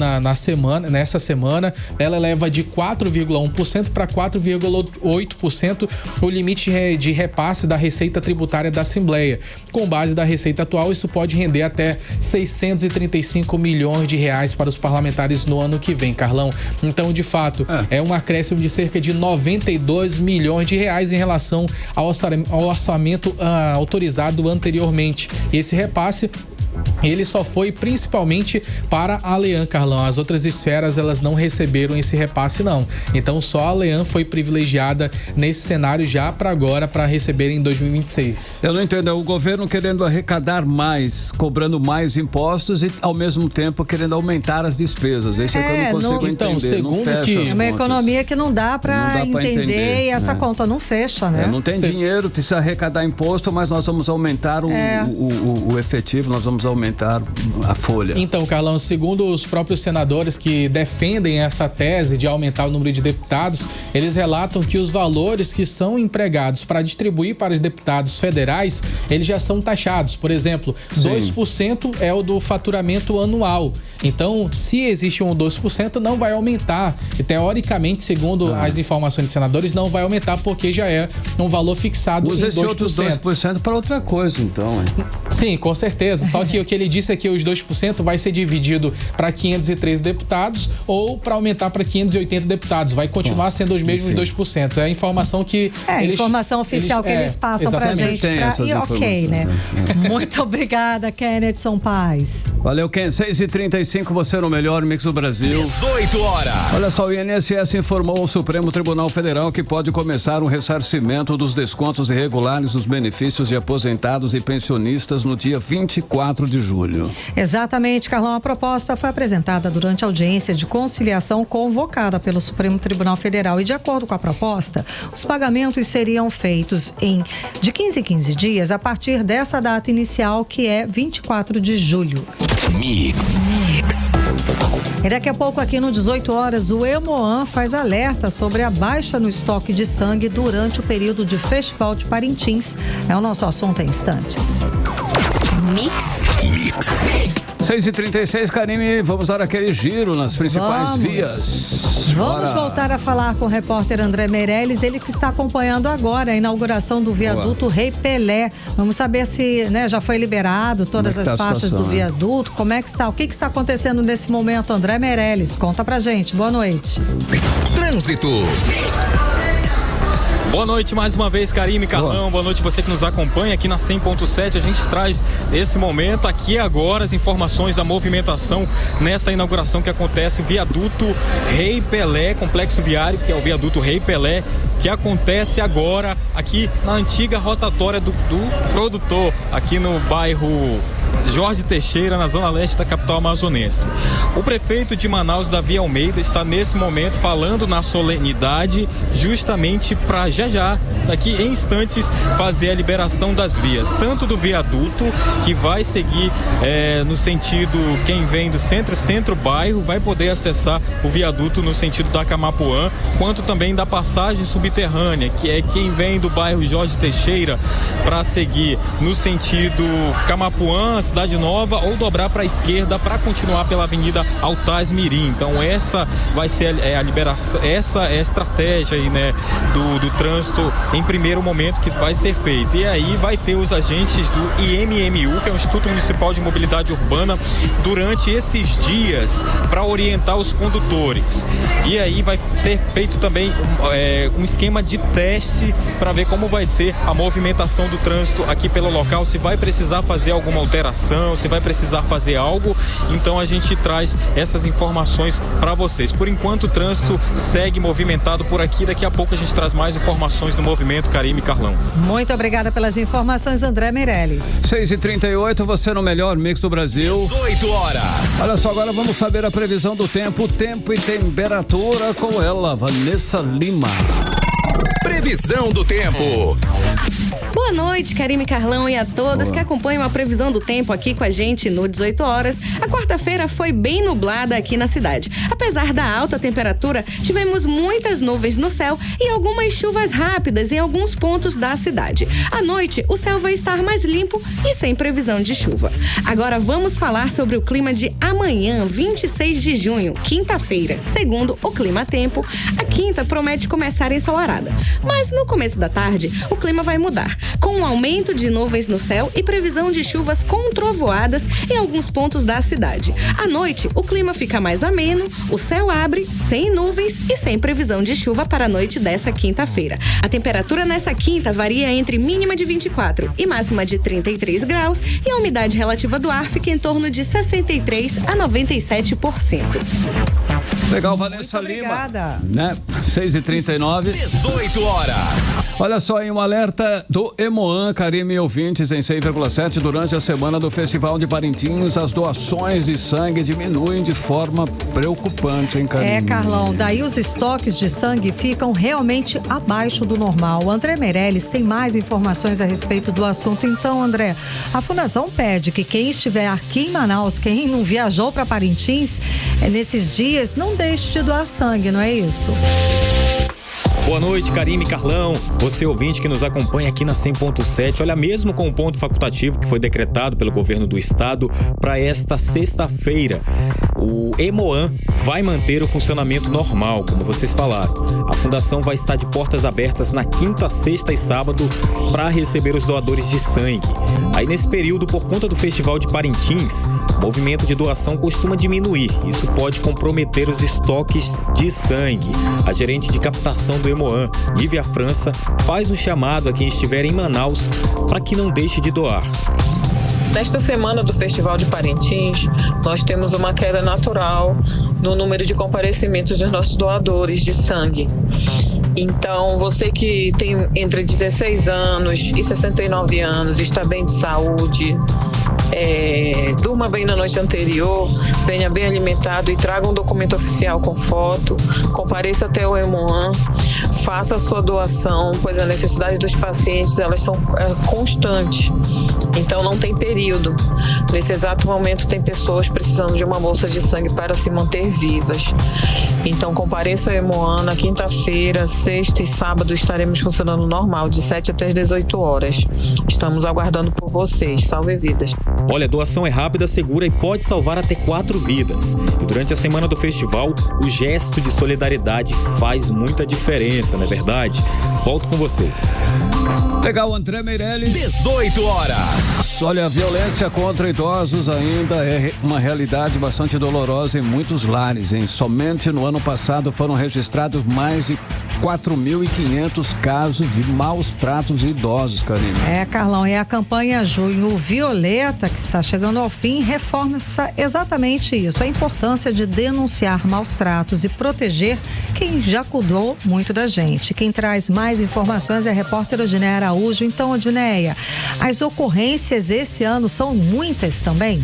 nessa semana, ela eleva de 4,1% para 4,8% o limite de repasse da receita tributária da Assembleia. Com base da receita atual, isso pode render até 635 milhões de reais para os parlamentares no ano que vem, Carlão. Então, de fato, é um acréscimo de cerca de 92 milhões de reais em relação ao orçamento autorizado anteriormente. Esse repasse, ele só foi principalmente para a Lean, Carlão. As outras esferas, elas não receberam esse repasse, não. Então, só a Lean foi privilegiada nesse cenário já para agora, para receber em 2026. Eu não entendo, é o governo querendo arrecadar mais, cobrando mais impostos e, ao mesmo tempo, querendo aumentar as despesas. Isso é que eu não consigo entender. Então, segundo é uma economia que não dá para entender e essa conta não fecha, né? Não tem dinheiro, precisa arrecadar imposto, mas nós vamos aumentar o efetivo, nós vamos aumentar a folha. Então, Carlão, segundo os próprios senadores que defendem essa tese de aumentar o número de deputados, eles relatam que os valores que são empregados para distribuir para os deputados federais, eles já são taxados. Por exemplo, 2% é o do faturamento anual. Então, se existe um 2%, não vai aumentar. E, teoricamente, segundo as informações dos senadores, não vai aumentar porque já é um valor fixado em 2%. Usa esse outros 2% para outra coisa, então. Sim, com certeza. Só que o que ele disse é que os 2% vai ser dividido para 513 deputados ou para aumentar para 580 deputados. Vai continuar sendo os mesmos 2%. É a informação que informação oficial que eles passam pra gente. Ok, né? Muito obrigada, Kennedson Paz. Valeu, Ken. 6h35, você no melhor mix do Brasil. 18 horas. Olha só, o INSS informou ao Supremo Tribunal Federal que pode começar um ressarcimento dos descontos irregulares dos benefícios de aposentados e pensionistas no dia 24 de julho. Exatamente, Carlão. A proposta foi apresentada durante a audiência de conciliação convocada pelo Supremo Tribunal Federal e, de acordo com a proposta, os pagamentos seriam feitos de 15 em 15 dias a partir dessa data inicial, que é 24 de julho. Mix. E daqui a pouco, aqui no 18 horas, o Hemoan faz alerta sobre a baixa no estoque de sangue durante o período de Festival de Parintins. É o nosso assunto em instantes. Mix. 6h36, Karime, vamos dar aquele giro nas principais vias. Vamos voltar a falar com o repórter André Meirelles, ele que está acompanhando agora a inauguração do viaduto Rei Pelé. Vamos saber se já foi liberado todas as faixas do viaduto, como é que está, o que está acontecendo nesse momento, André Meirelles, conta pra gente, boa noite. Trânsito. Boa noite mais uma vez, Karime, Carlão. Boa noite você que nos acompanha aqui na 100.7. A gente traz nesse momento, aqui agora, as informações da movimentação nessa inauguração que acontece, viaduto Rei Pelé, complexo viário, que é o viaduto Rei Pelé, que acontece agora aqui na antiga rotatória do produtor, aqui no bairro Jorge Teixeira, na zona leste da capital amazonense. O prefeito de Manaus, Davi Almeida, está nesse momento falando na solenidade justamente para já, daqui em instantes, fazer a liberação das vias, tanto do viaduto, que vai seguir no sentido, quem vem do centro-bairro vai poder acessar o viaduto no sentido da Camapuã, quanto também da passagem subterrânea, que é quem vem do bairro Jorge Teixeira para seguir no sentido Camapuã, Cidade Nova, ou dobrar para a esquerda para continuar pela Avenida Altaz Mirim. Então essa vai ser a liberação, essa é a estratégia aí, né, do trânsito em primeiro momento que vai ser feito. E aí vai ter os agentes do IMMU, que é o Instituto Municipal de Mobilidade Urbana, durante esses dias para orientar os condutores. E aí vai ser feito também um esquema de teste para ver como vai ser a movimentação do trânsito aqui pelo local, se vai precisar fazer alguma alteração, se vai precisar fazer algo. Então a gente traz essas informações para vocês. Por enquanto o trânsito segue movimentado por aqui. Daqui a pouco a gente traz mais informações do movimento, Karime e Carlão. Muito obrigada pelas informações, André Meirelles. 6h38, você no melhor mix do Brasil. 18 horas. Olha só, agora vamos saber a previsão do tempo e temperatura com ela, Vanessa Lima. Previsão do tempo. Boa noite, Karime, Carlão e a todos que acompanham a previsão do tempo aqui com a gente no 18 horas. A quarta-feira foi bem nublada aqui na cidade. Apesar da alta temperatura, tivemos muitas nuvens no céu e algumas chuvas rápidas em alguns pontos da cidade. À noite, o céu vai estar mais limpo e sem previsão de chuva. Agora vamos falar sobre o clima de amanhã, 26 de junho, quinta-feira. Segundo o Clima Tempo, a quinta promete começar ensolarada. Mas no começo da tarde, o clima vai mudar, com um aumento de nuvens no céu e previsão de chuvas com trovoadas em alguns pontos da cidade. À noite, o clima fica mais ameno, o céu abre, sem nuvens e sem previsão de chuva para a noite dessa quinta-feira. A temperatura nessa quinta varia entre mínima de 24 e máxima de 33 graus e a umidade relativa do ar fica em torno de 63 a 97%. Legal, Vanessa Lima. Né? 6h39. 18 horas. Olha só, em um alerta do Emoan, Karime e ouvintes, em 100,7, durante a semana do Festival de Parintins, as doações de sangue diminuem de forma preocupante, hein, Karime? Carlão, daí os estoques de sangue ficam realmente abaixo do normal. André Meirelles tem mais informações a respeito do assunto. Então, André, a Fundação pede que quem estiver aqui em Manaus, quem não viajou para Parintins, nesses dias, não deixe de doar sangue, não é isso? Boa noite, Karime, Carlão, você ouvinte que nos acompanha aqui na 100.7. Olha, mesmo com o ponto facultativo que foi decretado pelo governo do estado para esta sexta-feira, o Emoan vai manter o funcionamento normal, como vocês falaram. A fundação vai estar de portas abertas na quinta, sexta e sábado para receber os doadores de sangue. Aí nesse período, por conta do Festival de Parintins, o movimento de doação costuma diminuir. Isso pode comprometer os estoques de sangue. A gerente de captação do Emoan, Nívia França, faz um chamado a quem estiver em Manaus para que não deixe de doar. Nesta semana do Festival de Parintins, nós temos uma queda natural no número de comparecimentos dos nossos doadores de sangue. Então, você que tem entre 16 anos e 69 anos, está bem de saúde, durma bem na noite anterior, venha bem alimentado e traga um documento oficial com foto, compareça até o Emoan, faça a sua doação, pois a necessidade dos pacientes, elas são constantes, então não tem período. Nesse exato momento tem pessoas precisando de uma bolsa de sangue para se manter vivas. Então compareça ao Emoan na quinta-feira, sexta e sábado estaremos funcionando normal, de 7 até as 18 horas. Estamos aguardando por vocês. Salve vidas. Olha, a doação é rápida, segura e pode salvar até 4 vidas. E durante a semana do festival, o gesto de solidariedade faz muita diferença, não é verdade? Volto com vocês. Legal, André Meirelles. 18 horas. Olha, a violência contra idosos ainda é uma realidade bastante dolorosa em muitos lares, hein? Somente no ano passado foram registrados mais de 4.500 casos de maus tratos de idosos, Karine. Carlão, e a campanha Junho Violeta, que está chegando ao fim, reforça exatamente isso, a importância de denunciar maus tratos e proteger quem já cuidou muito da gente. Quem traz mais informações é a repórter Odineia Araújo. Então, Odineia, as ocorrências esse ano são muitas também?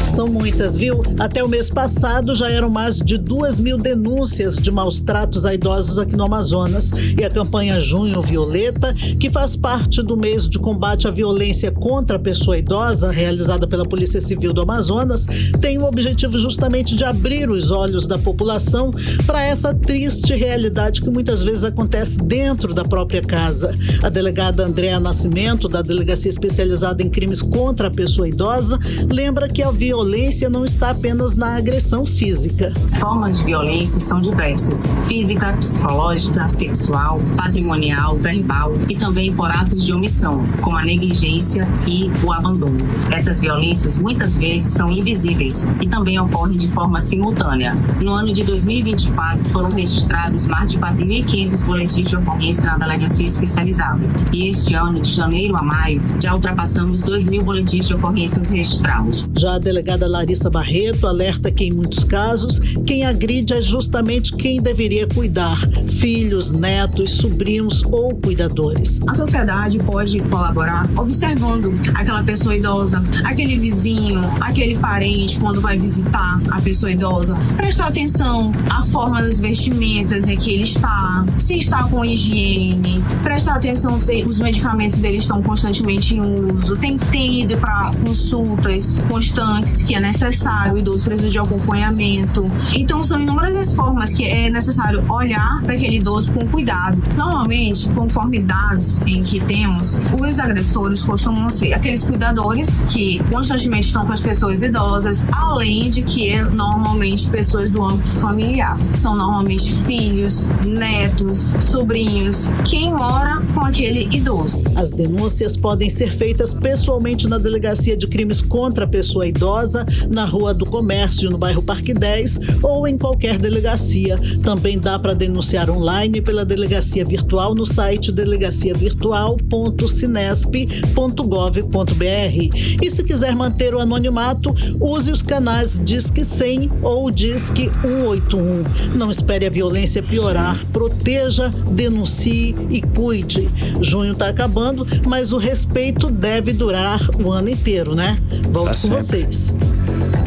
São muitas, viu? Até o mês passado já eram mais de 2.000 denúncias de maus tratos a idosos aqui no Amazonas. E a campanha Junho Violeta, que faz parte do mês de combate à violência contra a pessoa idosa, realizada pela Polícia Civil do Amazonas, tem o objetivo justamente de abrir os olhos da população para essa triste realidade que muitas vezes acontece dentro da própria casa. A delegada Andréa Nascimento, da Delegacia Especializada em Crimes contra a Pessoa Idosa, lembra que a violência não está apenas na agressão física. Formas de violência são diversas: física, psicológica, sexual, patrimonial, verbal e também por atos de omissão, como a negligência e o abandono. Essas violências muitas vezes são invisíveis e também ocorrem de forma simultânea. No ano de 2024 foram registrados mais de 4.500 boletins de ocorrência na Delegacia Especializada. E este ano, de janeiro a maio, já ultrapassamos 2.000 boletins de ocorrências registrados. Já a delegada Larissa Barreto alerta que, em muitos casos, quem agride é justamente quem deveria cuidar: filhos, netos, sobrinhos ou cuidadores. A sociedade pode colaborar observando aquela pessoa idosa, aquele vizinho, aquele parente, quando vai visitar a pessoa idosa, prestar atenção à forma das vestimentas em que ele está, se está com higiene, prestar atenção se os medicamentos dele estão constantemente em uso, tem ido para consultas constantes que é necessário, o idoso precisa de acompanhamento. Então são inúmeras as formas que é necessário olhar para aquele idoso com cuidado. Normalmente, conforme dados em que temos, os agressores costumam ser aqueles cuidadores que constantemente estão com as pessoas idosas, além de que normalmente pessoas do âmbito familiar. São normalmente filhos, netos, sobrinhos, quem mora com aquele idoso. As denúncias podem ser feitas pessoalmente na Delegacia de Crimes contra a Pessoa Idosa, na Rua do Comércio, no bairro Parque 10, ou em qualquer delegacia. Também dá para denunciar online pela delegacia virtual no site delegaciavirtual.cinesp.gov.br. E se quiser manter o anonimato, use os canais Disque 100 ou Disque 181. Não espere a violência piorar. Proteja, denuncie e cuide. Junho está acabando, mas o respeito deve durar o ano inteiro, né? Volto com vocês.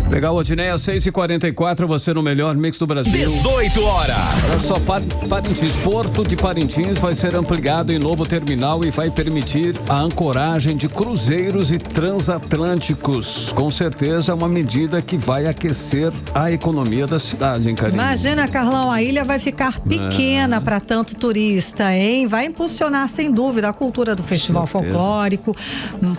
Legal, Odineia, 6h44, você no melhor mix do Brasil. 18 horas. Olha só, Parintins, Porto de Parintins vai ser ampliado em novo terminal e vai permitir a ancoragem de cruzeiros e transatlânticos. Com certeza é uma medida que vai aquecer a economia da cidade, hein, Karine? Imagina, Carlão, a ilha vai ficar pequena para tanto turista, hein? Vai impulsionar, sem dúvida, a cultura do festival folclórico,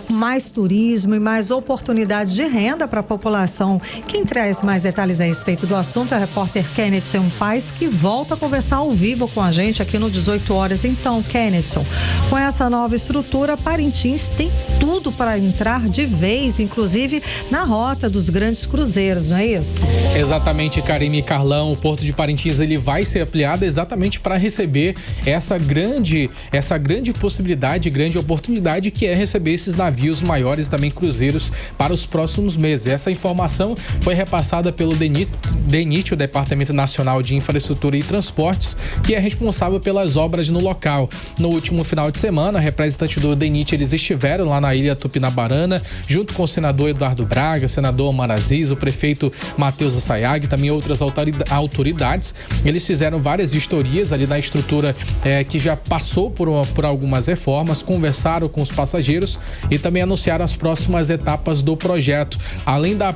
mais turismo e mais oportunidades de renda para a população. Quem traz mais detalhes a respeito do assunto é o repórter Kennedson Paes, que volta a conversar ao vivo com a gente aqui no 18 horas. Então, Kennedson, com essa nova estrutura, Parintins tem tudo para entrar de vez, inclusive na rota dos grandes cruzeiros, não é isso? Exatamente, Karine e Carlão. O Porto de Parintins ele vai ser ampliado exatamente para receber essa grande possibilidade, grande oportunidade que é receber esses navios maiores, também cruzeiros, para os próximos meses. Essa informação foi repassada pelo DENIT, o Departamento Nacional de Infraestrutura e Transportes, que é responsável pelas obras no local. No último final de semana, representantes do DENIT eles estiveram lá na Ilha Tupinabarana, junto com o senador Eduardo Braga, senador Omar Aziz, o prefeito Matheus Assayag e também outras autoridades. Eles fizeram várias vistorias ali na estrutura que já passou por algumas reformas, conversaram com os passageiros e também anunciaram as próximas etapas do projeto. Além da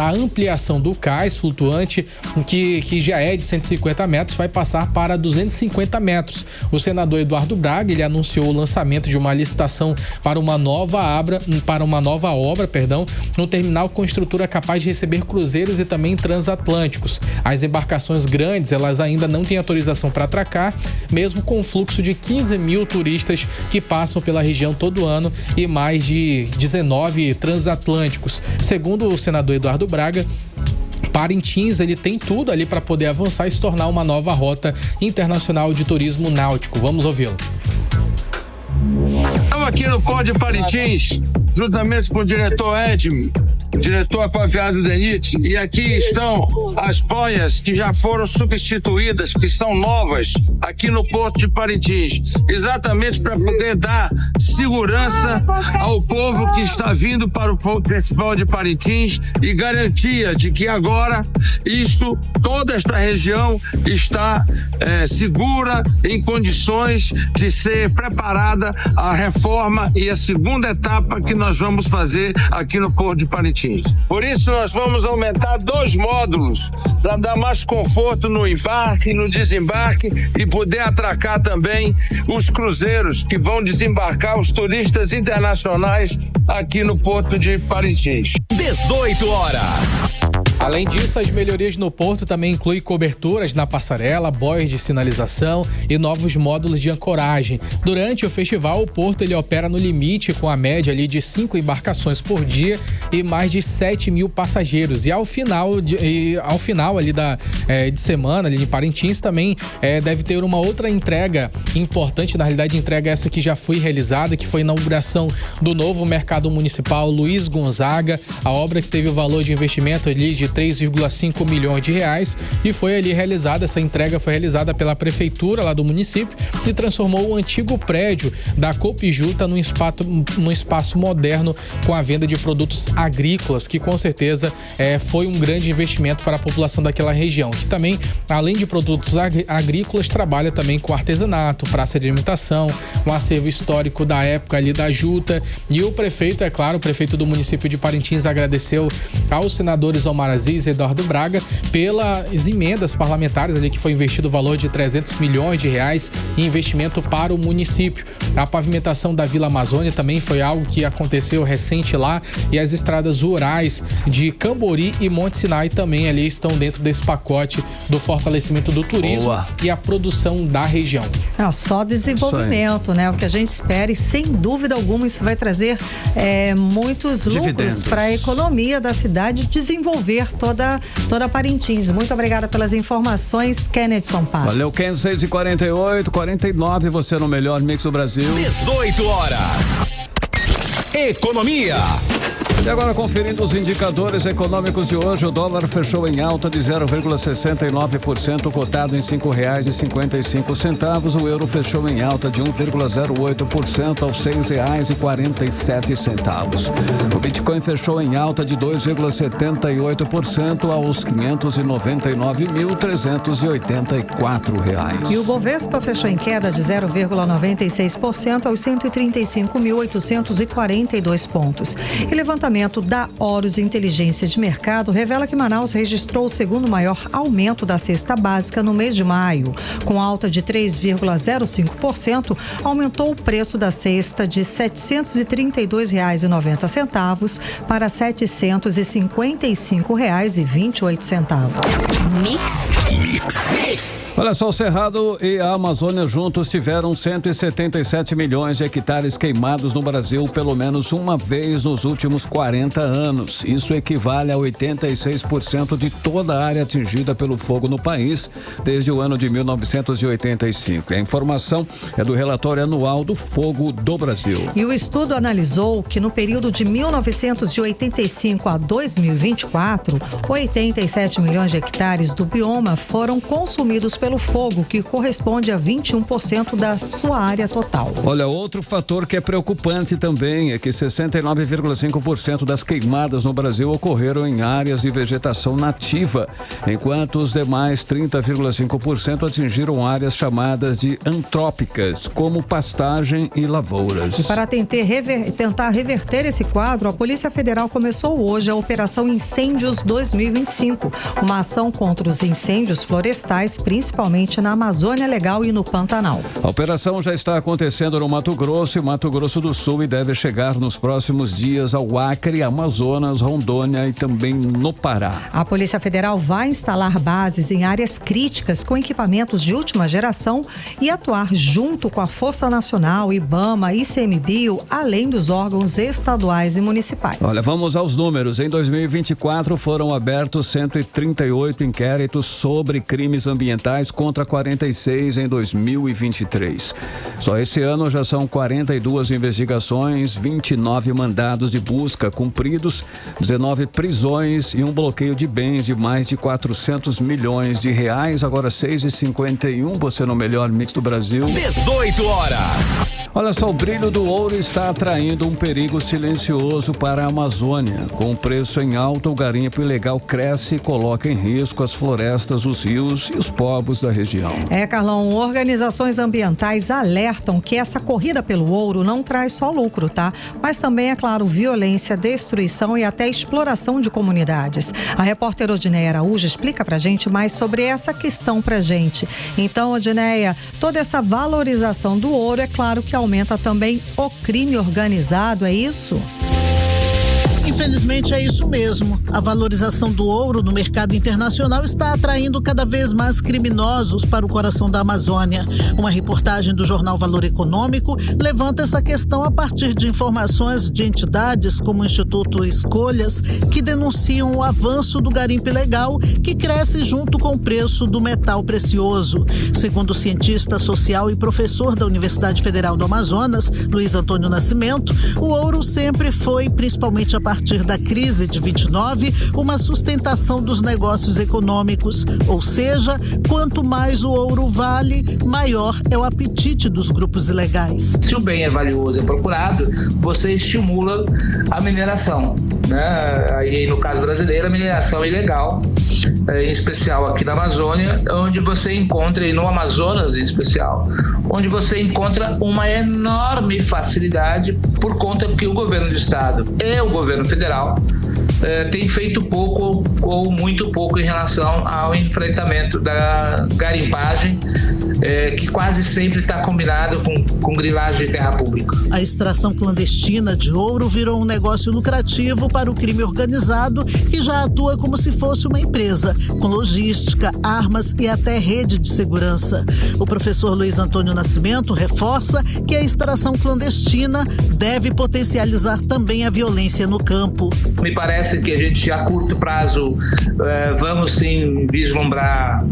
ampliação do cais flutuante, que já é de 150 metros, vai passar para 250 metros. O senador Eduardo Braga, ele anunciou o lançamento de uma licitação para uma nova obra, no terminal com estrutura capaz de receber cruzeiros e também transatlânticos. As embarcações grandes, elas ainda não têm autorização para atracar, mesmo com um fluxo de 15 mil turistas que passam pela região todo ano e mais de 19 transatlânticos. Segundo o senador Eduardo Braga, Parintins, ele tem tudo ali para poder avançar e se tornar uma nova rota internacional de turismo náutico. Vamos ouvi-lo. Estamos aqui no Porto de Parintins, juntamente com o diretor Edmo, diretor Aquaviário Denit, e aqui estão as boias que já foram substituídas, que são novas aqui no Porto de Parintins, exatamente para poder dar segurança ao povo que está vindo para o Festival de Parintins e garantia de que agora toda esta região está segura, em condições de ser preparada a reforma e a segunda etapa que nós vamos fazer aqui no Porto de Parintins. Por isso nós vamos aumentar 2 módulos para dar mais conforto no embarque e no desembarque e poder atracar também os cruzeiros que vão desembarcar os turistas internacionais aqui no Porto de Parintins. 18 horas. Além disso, as melhorias no porto também incluem coberturas na passarela, boias de sinalização e novos módulos de ancoragem. Durante o festival, o porto ele opera no limite com a média ali de 5 embarcações por dia e mais de 7 mil passageiros. E ao final ali de semana, ali em Parintins, também deve ter uma outra entrega importante, na realidade entrega essa que já foi realizada, que foi a inauguração do novo mercado municipal Luiz Gonzaga, a obra que teve o valor de investimento ali de 3,5 milhões de reais e foi ali realizada, essa entrega foi realizada pela prefeitura lá do município e transformou o antigo prédio da Copijuta num espaço moderno com a venda de produtos agrícolas, que com certeza foi um grande investimento para a população daquela região, que também, além de produtos agrícolas, trabalha também com artesanato, praça de alimentação, um acervo histórico da época ali da juta. E o prefeito, o prefeito do município de Parintins agradeceu aos senadores Omar Aziz e Eduardo Braga pelas emendas parlamentares ali que foi investido o valor de 300 milhões de reais em investimento para o município. A pavimentação da Vila Amazônia também foi algo que aconteceu recente lá e as estradas rurais de Cambori e Monte Sinai também ali estão dentro desse pacote do fortalecimento do turismo e a produção da região. Só desenvolvimento, né? O que a gente espera e sem dúvida alguma isso vai trazer muitos lucros para a economia da cidade, desenvolver toda Parintins. Muito obrigada pelas informações, Kennedson Paz. Valeu, Ken, 6h48, 49, você no melhor mix do Brasil. 18 horas. Economia. E agora, conferindo os indicadores econômicos de hoje, o dólar fechou em alta de 0,69%, cotado em R$ 5,55. O euro fechou em alta de 1,08% aos R$ 6,47. O Bitcoin fechou em alta de 2,78% aos R$ 599.384. E o Bovespa fechou em queda de 0,96% aos 135.842 pontos. E levantamento da Horus Inteligência de Mercado revela que Manaus registrou o segundo maior aumento da cesta básica no mês de maio. Com alta de 3,05%, aumentou o preço da cesta de R$ 732,90 para R$ 755,28. Mix. Olha só, o Cerrado e a Amazônia juntos tiveram 177 milhões de hectares queimados no Brasil pelo menos uma vez nos últimos 40 anos. Isso equivale a 86% de toda a área atingida pelo fogo no país desde o ano de 1985. A informação é do relatório anual do Fogo do Brasil. E o estudo analisou que no período de 1985 a 2024, 87 milhões de hectares do bioma foram consumidos pelo fogo, que corresponde a 21% da sua área total. Olha, outro fator que é preocupante também é que 69,5% das queimadas no Brasil ocorreram em áreas de vegetação nativa, enquanto os demais 30,5% atingiram áreas chamadas de antrópicas, como pastagem e lavouras. E para tentar reverter esse quadro, a Polícia Federal começou hoje a Operação Incêndios 2025, uma ação contra os incêndios florestais, principalmente na Amazônia Legal e no Pantanal. A operação já está acontecendo no Mato Grosso e Mato Grosso do Sul e deve chegar nos próximos dias ao Acre Acre, Amazonas, Rondônia e também no Pará. A Polícia Federal vai instalar bases em áreas críticas com equipamentos de última geração e atuar junto com a Força Nacional, IBAMA, ICMBio, além dos órgãos estaduais e municipais. Olha, vamos aos números. Em 2024 foram abertos 138 inquéritos sobre crimes ambientais contra 46 em 2023. Só esse ano já são 42 investigações, 29 mandados de busca cumpridos, 19 prisões e um bloqueio de bens de mais de 400 milhões de reais. Agora 6h51, você no melhor mix do Brasil. 18 horas. Olha só, o brilho do ouro está atraindo um perigo silencioso para a Amazônia. Com o preço em alta, o garimpo ilegal cresce e coloca em risco as florestas, os rios e os povos da região. Carlão, organizações ambientais alertam que essa corrida pelo ouro não traz só lucro, tá? Mas também, é claro, violência, destruição e até exploração de comunidades. A repórter Odineia Araújo explica pra gente mais sobre essa questão pra gente. Então, Odineia, toda essa valorização do ouro, é claro que aumenta também o crime organizado, é isso? Infelizmente é isso mesmo. A valorização do ouro no mercado internacional está atraindo cada vez mais criminosos para o coração da Amazônia. Uma reportagem do jornal Valor Econômico levanta essa questão a partir de informações de entidades como o Instituto Escolhas, que denunciam o avanço do garimpo ilegal, que cresce junto com o preço do metal precioso. Segundo o cientista social e professor da Universidade Federal do Amazonas, Luiz Antônio Nascimento, o ouro sempre foi, principalmente a partir da crise de 29, uma sustentação dos negócios econômicos. Ou seja, quanto mais o ouro vale, maior é o apetite dos grupos ilegais. Se o bem é valioso e procurado, você estimula a mineração, né? Aí, no caso brasileiro, a mineração ilegal, em especial aqui na Amazônia, onde você encontra, e no Amazonas em especial, onde você encontra uma enorme facilidade por conta que o governo do estado e o governo federal tem feito pouco ou muito pouco em relação ao enfrentamento da garimpagem, que quase sempre está combinado com grilagem de terra pública. A extração clandestina de ouro virou um negócio lucrativo para o crime organizado, que já atua como se fosse uma empresa, com logística, armas e até rede de segurança. O professor Luiz Antônio Nascimento reforça que a extração clandestina deve potencializar também a violência no campo. Me parece que a gente, a curto prazo, vamos sim vislumbrar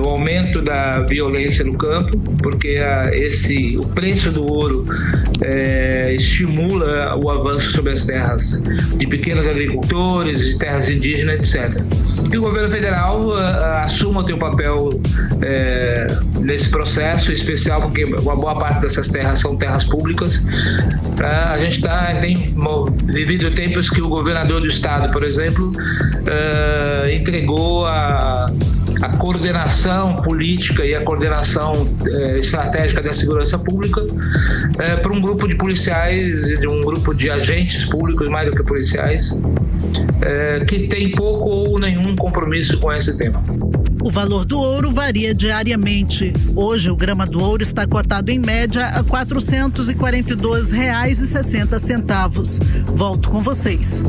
o aumento da violência no campo, porque o preço do ouro estimula o avanço sobre as terras de pequenos agricultores, de terras indígenas, etc. Que o governo federal assuma o seu papel nesse processo, em especial porque uma boa parte dessas terras são terras públicas. A gente tem vivido tempos que o governador do estado, por exemplo, entregou a coordenação política e a coordenação estratégica da segurança pública para um grupo de policiais, de um grupo de agentes públicos, mais do que policiais, que tem pouco ou nenhum compromisso com esse tema. O valor do ouro varia diariamente. Hoje, o grama do ouro está cotado em média a R$ 442,60. Volto com vocês.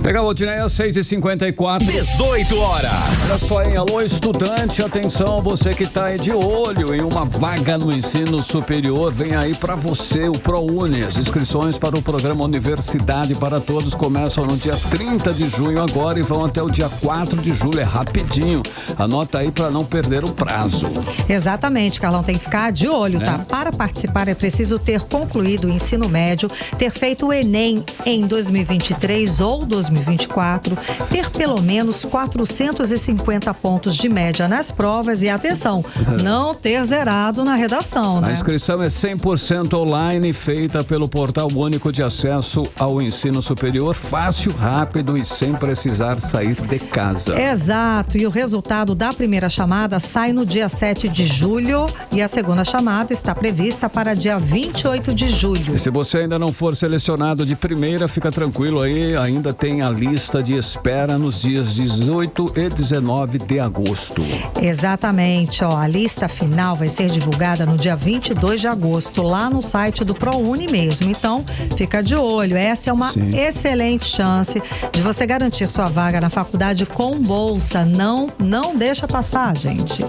Legal, Odineia, 6h54. 18 horas. Olha só, hein? Alô, estudante, atenção, você que está aí de olho em uma vaga no ensino superior, vem aí para você o ProUni. As inscrições para o programa Universidade para Todos começam no dia 30 de junho agora e vão até o dia 4 de julho, é rapidinho. Anota aí para não perder o prazo. Exatamente, Carlão, tem que ficar de olho, tá? Para participar é preciso ter concluído o ensino médio, ter feito o Enem em 2023 ou 2024, ter pelo menos 450 pontos de média nas provas e, atenção, não ter zerado na redação, né? A inscrição é 100% online, feita pelo Portal Único de Acesso ao Ensino Superior, fácil, rápido e sem precisar sair de casa. Exato, e o resultado da primeira chamada sai no dia 7 de julho e a segunda chamada está prevista para dia 28 de julho. E se você ainda não for selecionado de primeira, fica tranquilo aí, ainda tem a lista de espera nos dias 18 e 19 de agosto. Exatamente, a lista final vai ser divulgada no dia 22 de agosto, lá no site do ProUni mesmo. Então, fica de olho, essa é uma excelente chance de você garantir sua vaga na faculdade com bolsa. Não deixa passar, gente.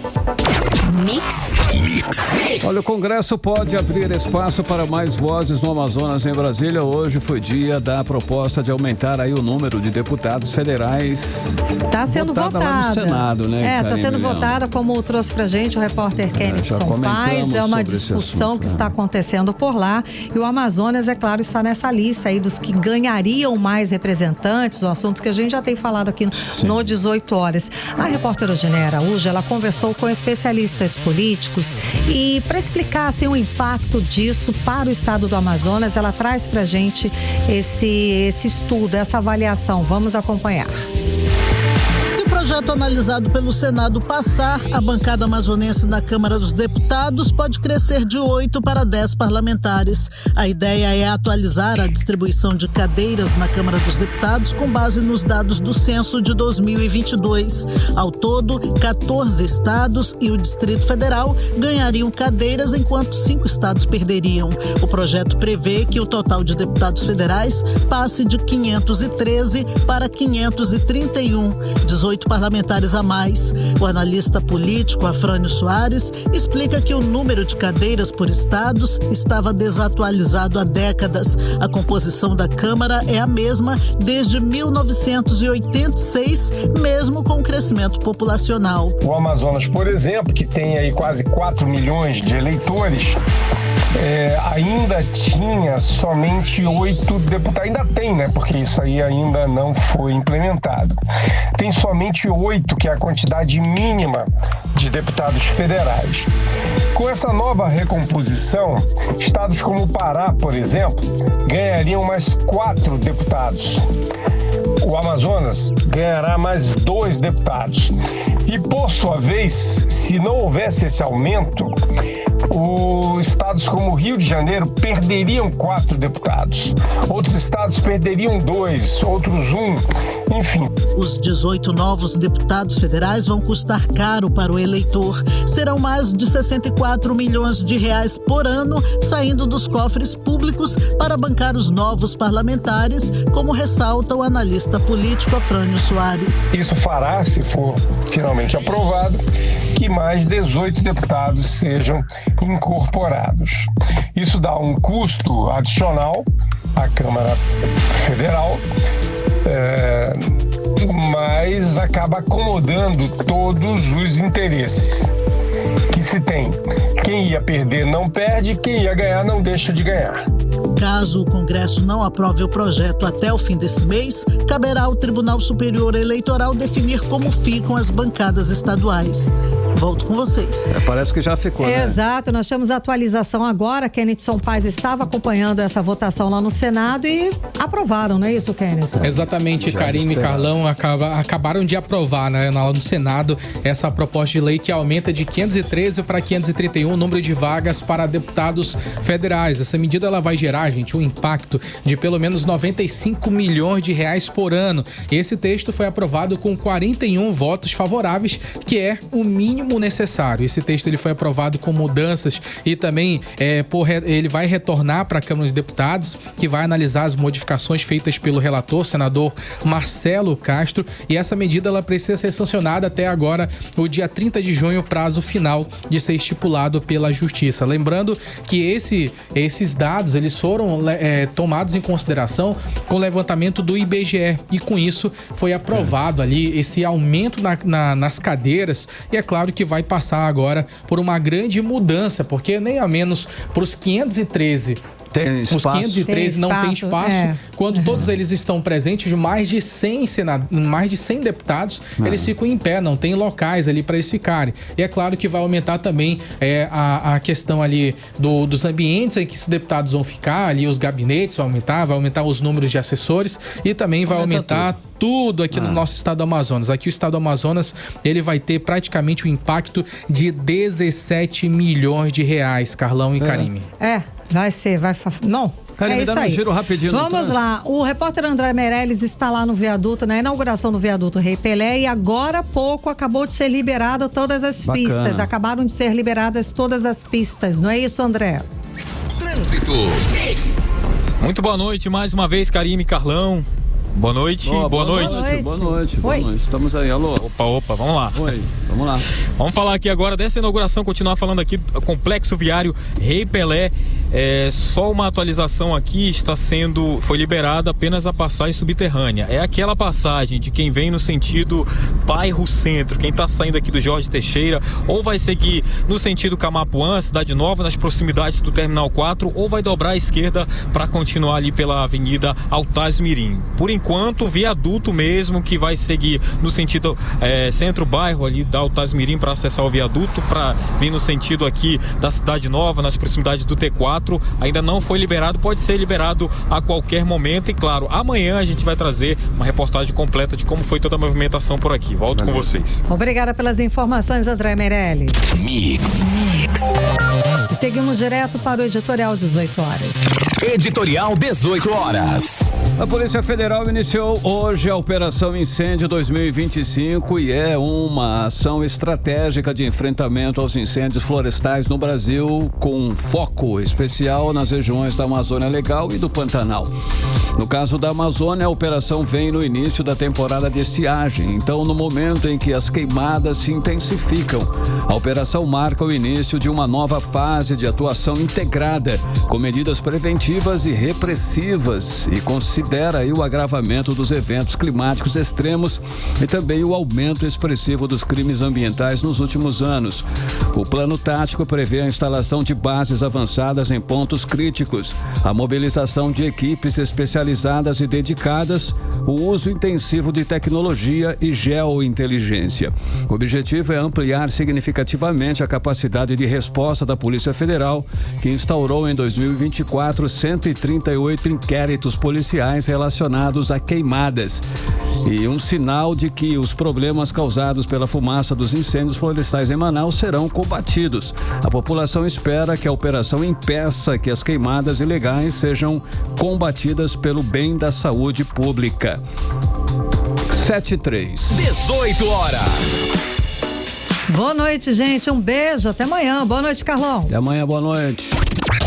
Mix. Olha, o Congresso pode abrir espaço para mais vozes no Amazonas. Em Brasília, hoje foi dia da proposta de aumentar aí o número de deputados federais. Está sendo votada lá no Senado, né? Está sendo votada, como trouxe pra gente o repórter Kennethson Paz. É uma discussão que está acontecendo por lá. E o Amazonas, é claro, está nessa lista aí dos que ganhariam mais representantes, o assunto que a gente já tem falado aqui no 18 horas. A repórter Odinea Araújo, ela conversou com especialistas políticos e para explicar assim, o impacto disso para o estado do Amazonas, ela traz pra gente esse estudo, essa avaliação. Vamos acompanhar. Se o projeto analisado pelo Senado passar, a bancada amazonense na Câmara dos Deputados pode crescer de 8 para 10 parlamentares. A ideia é atualizar a distribuição de cadeiras na Câmara dos Deputados com base nos dados do censo de 2022. Ao todo, 14 estados e o Distrito Federal ganhariam cadeiras, enquanto 5 estados perderiam. O projeto prevê que o total de deputados federais passe de 513 para 531, 18 parlamentares a mais. O analista político Afrânio Soares explica que o número de cadeiras por estados estava desatualizado há décadas. A composição da Câmara é a mesma desde 1986, mesmo com o crescimento populacional. O Amazonas, por exemplo, que tem aí quase 4 milhões de eleitores, ainda tinha somente 8 deputados. Ainda tem, né? Porque isso aí ainda não foi implementado. Tem somente 8, que é a quantidade mínima de deputados federais. Com essa nova recomposição, estados como o Pará, por exemplo, ganhariam mais 4 deputados. O Amazonas ganhará mais 2 deputados. E, por sua vez, se não houvesse esse aumento, os estados como o Rio de Janeiro perderiam 4 deputados. Outros estados perderiam 2, outros 1, enfim. Os 18 novos deputados federais vão custar caro para o eleitor. Serão mais de 64 milhões de reais por ano saindo dos cofres públicos para bancar os novos parlamentares, como ressalta o analista político Afrânio Soares. Isso fará, se for finalmente aprovado, que mais 18 deputados sejam incorporados. Isso dá um custo adicional à Câmara Federal, mas acaba acomodando todos os interesses que se tem. Quem ia perder não perde, quem ia ganhar não deixa de ganhar. Caso o Congresso não aprove o projeto até o fim desse mês, caberá ao Tribunal Superior Eleitoral definir como ficam as bancadas estaduais. Volto com vocês. Parece que já ficou, né? Exato, nós temos a atualização agora. Kennethson Paz estava acompanhando essa votação lá no Senado e aprovaram, não é isso, Kennethson? Exatamente, Karime e Carlão acabaram de aprovar, né, lá no Senado, essa proposta de lei que aumenta de 513 para 531 o número de vagas para deputados federais. Essa medida ela vai gerar, gente, um impacto de pelo menos 95 milhões de reais por ano. Esse texto foi aprovado com 41 votos favoráveis, que é o mínimo necessário. Esse texto ele foi aprovado com mudanças e também ele vai retornar para a Câmara de Deputados, que vai analisar as modificações feitas pelo relator, senador Marcelo Castro, e essa medida ela precisa ser sancionada até agora, o dia 30 de junho, prazo final de ser estipulado pela Justiça. Lembrando que esses dados eles foram tomados em consideração com o levantamento do IBGE e com isso foi aprovado ali esse aumento nas cadeiras, e é claro que vai passar agora por uma grande mudança, porque nem a menos para os 513 os 513 não tem espaço. Quando todos eles estão presentes, mais de 100 deputados, eles ficam em pé, não tem locais ali para eles ficarem. E é claro que vai aumentar também a questão ali dos ambientes em que esses deputados vão ficar, ali os gabinetes vai aumentar os números de assessores e também vai aumentar tudo aqui no nosso estado do Amazonas. Aqui o estado do Amazonas, ele vai ter praticamente um impacto de 17 milhões de reais, Carlão e Karime. Vai ser. Não, Karine, dá um giro rapidinho. Vamos lá, o repórter André Meirelles está lá no viaduto, na inauguração do viaduto Rei Pelé, e agora há pouco acabou de ser liberada todas as pistas. Acabaram de ser liberadas todas as pistas, não é isso, André? Trânsito. Muito boa noite, mais uma vez, Karine, Carlão. Boa noite. Boa noite. Estamos aí, alô. Opa, vamos lá. Oi, vamos lá. Vamos falar aqui agora dessa inauguração, continuar falando aqui do complexo viário Rei Pelé. Só uma atualização aqui, foi liberada apenas a passagem subterrânea. É aquela passagem de quem vem no sentido bairro centro, quem está saindo aqui do Jorge Teixeira, ou vai seguir no sentido Camapuã, Cidade Nova, nas proximidades do Terminal 4, ou vai dobrar à esquerda para continuar ali pela Avenida Altaz Mirim. Por enquanto, o viaduto mesmo, que vai seguir no sentido centro-bairro ali da Altaz Mirim para acessar o viaduto, para vir no sentido aqui da Cidade Nova, nas proximidades do T4, ainda não foi liberado, pode ser liberado a qualquer momento. E claro, amanhã a gente vai trazer uma reportagem completa de como foi toda a movimentação por aqui. Volto com vocês. Obrigada pelas informações, André Meirelles. Mix. E seguimos direto para o Editorial 18 horas. Editorial 18 horas. A Polícia Federal iniciou hoje a Operação Incêndio 2025 e é uma ação estratégica de enfrentamento aos incêndios florestais no Brasil, com foco especial nas regiões da Amazônia Legal e do Pantanal. No caso da Amazônia, a operação vem no início da temporada de estiagem, então no momento em que as queimadas se intensificam. A operação marca o início de uma nova fase de atuação integrada, com medidas preventivas e repressivas, e considera aí o agravamento dos eventos climáticos extremos e também o aumento expressivo dos crimes ambientais nos últimos anos. O plano tático prevê a instalação de bases avançadas em pontos críticos, a mobilização de equipes especializadas e dedicadas, o uso intensivo de tecnologia e geointeligência. O objetivo é ampliar significativamente a capacidade de resposta da Polícia Federal, que instaurou em 2024 138 inquéritos policiais relacionados a queimadas. E um sinal de que os problemas causados pela fumaça dos incêndios florestais em Manaus serão combatidos. A população espera que a operação impeça que as queimadas ilegais sejam combatidas pelo bem da saúde pública. 7:03. 18 horas. Boa noite, gente. Um beijo. Até amanhã. Boa noite, Carlão. Até amanhã. Boa noite.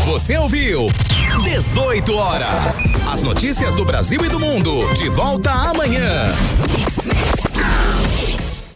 Você ouviu 18 horas. As notícias do Brasil e do mundo. De volta amanhã.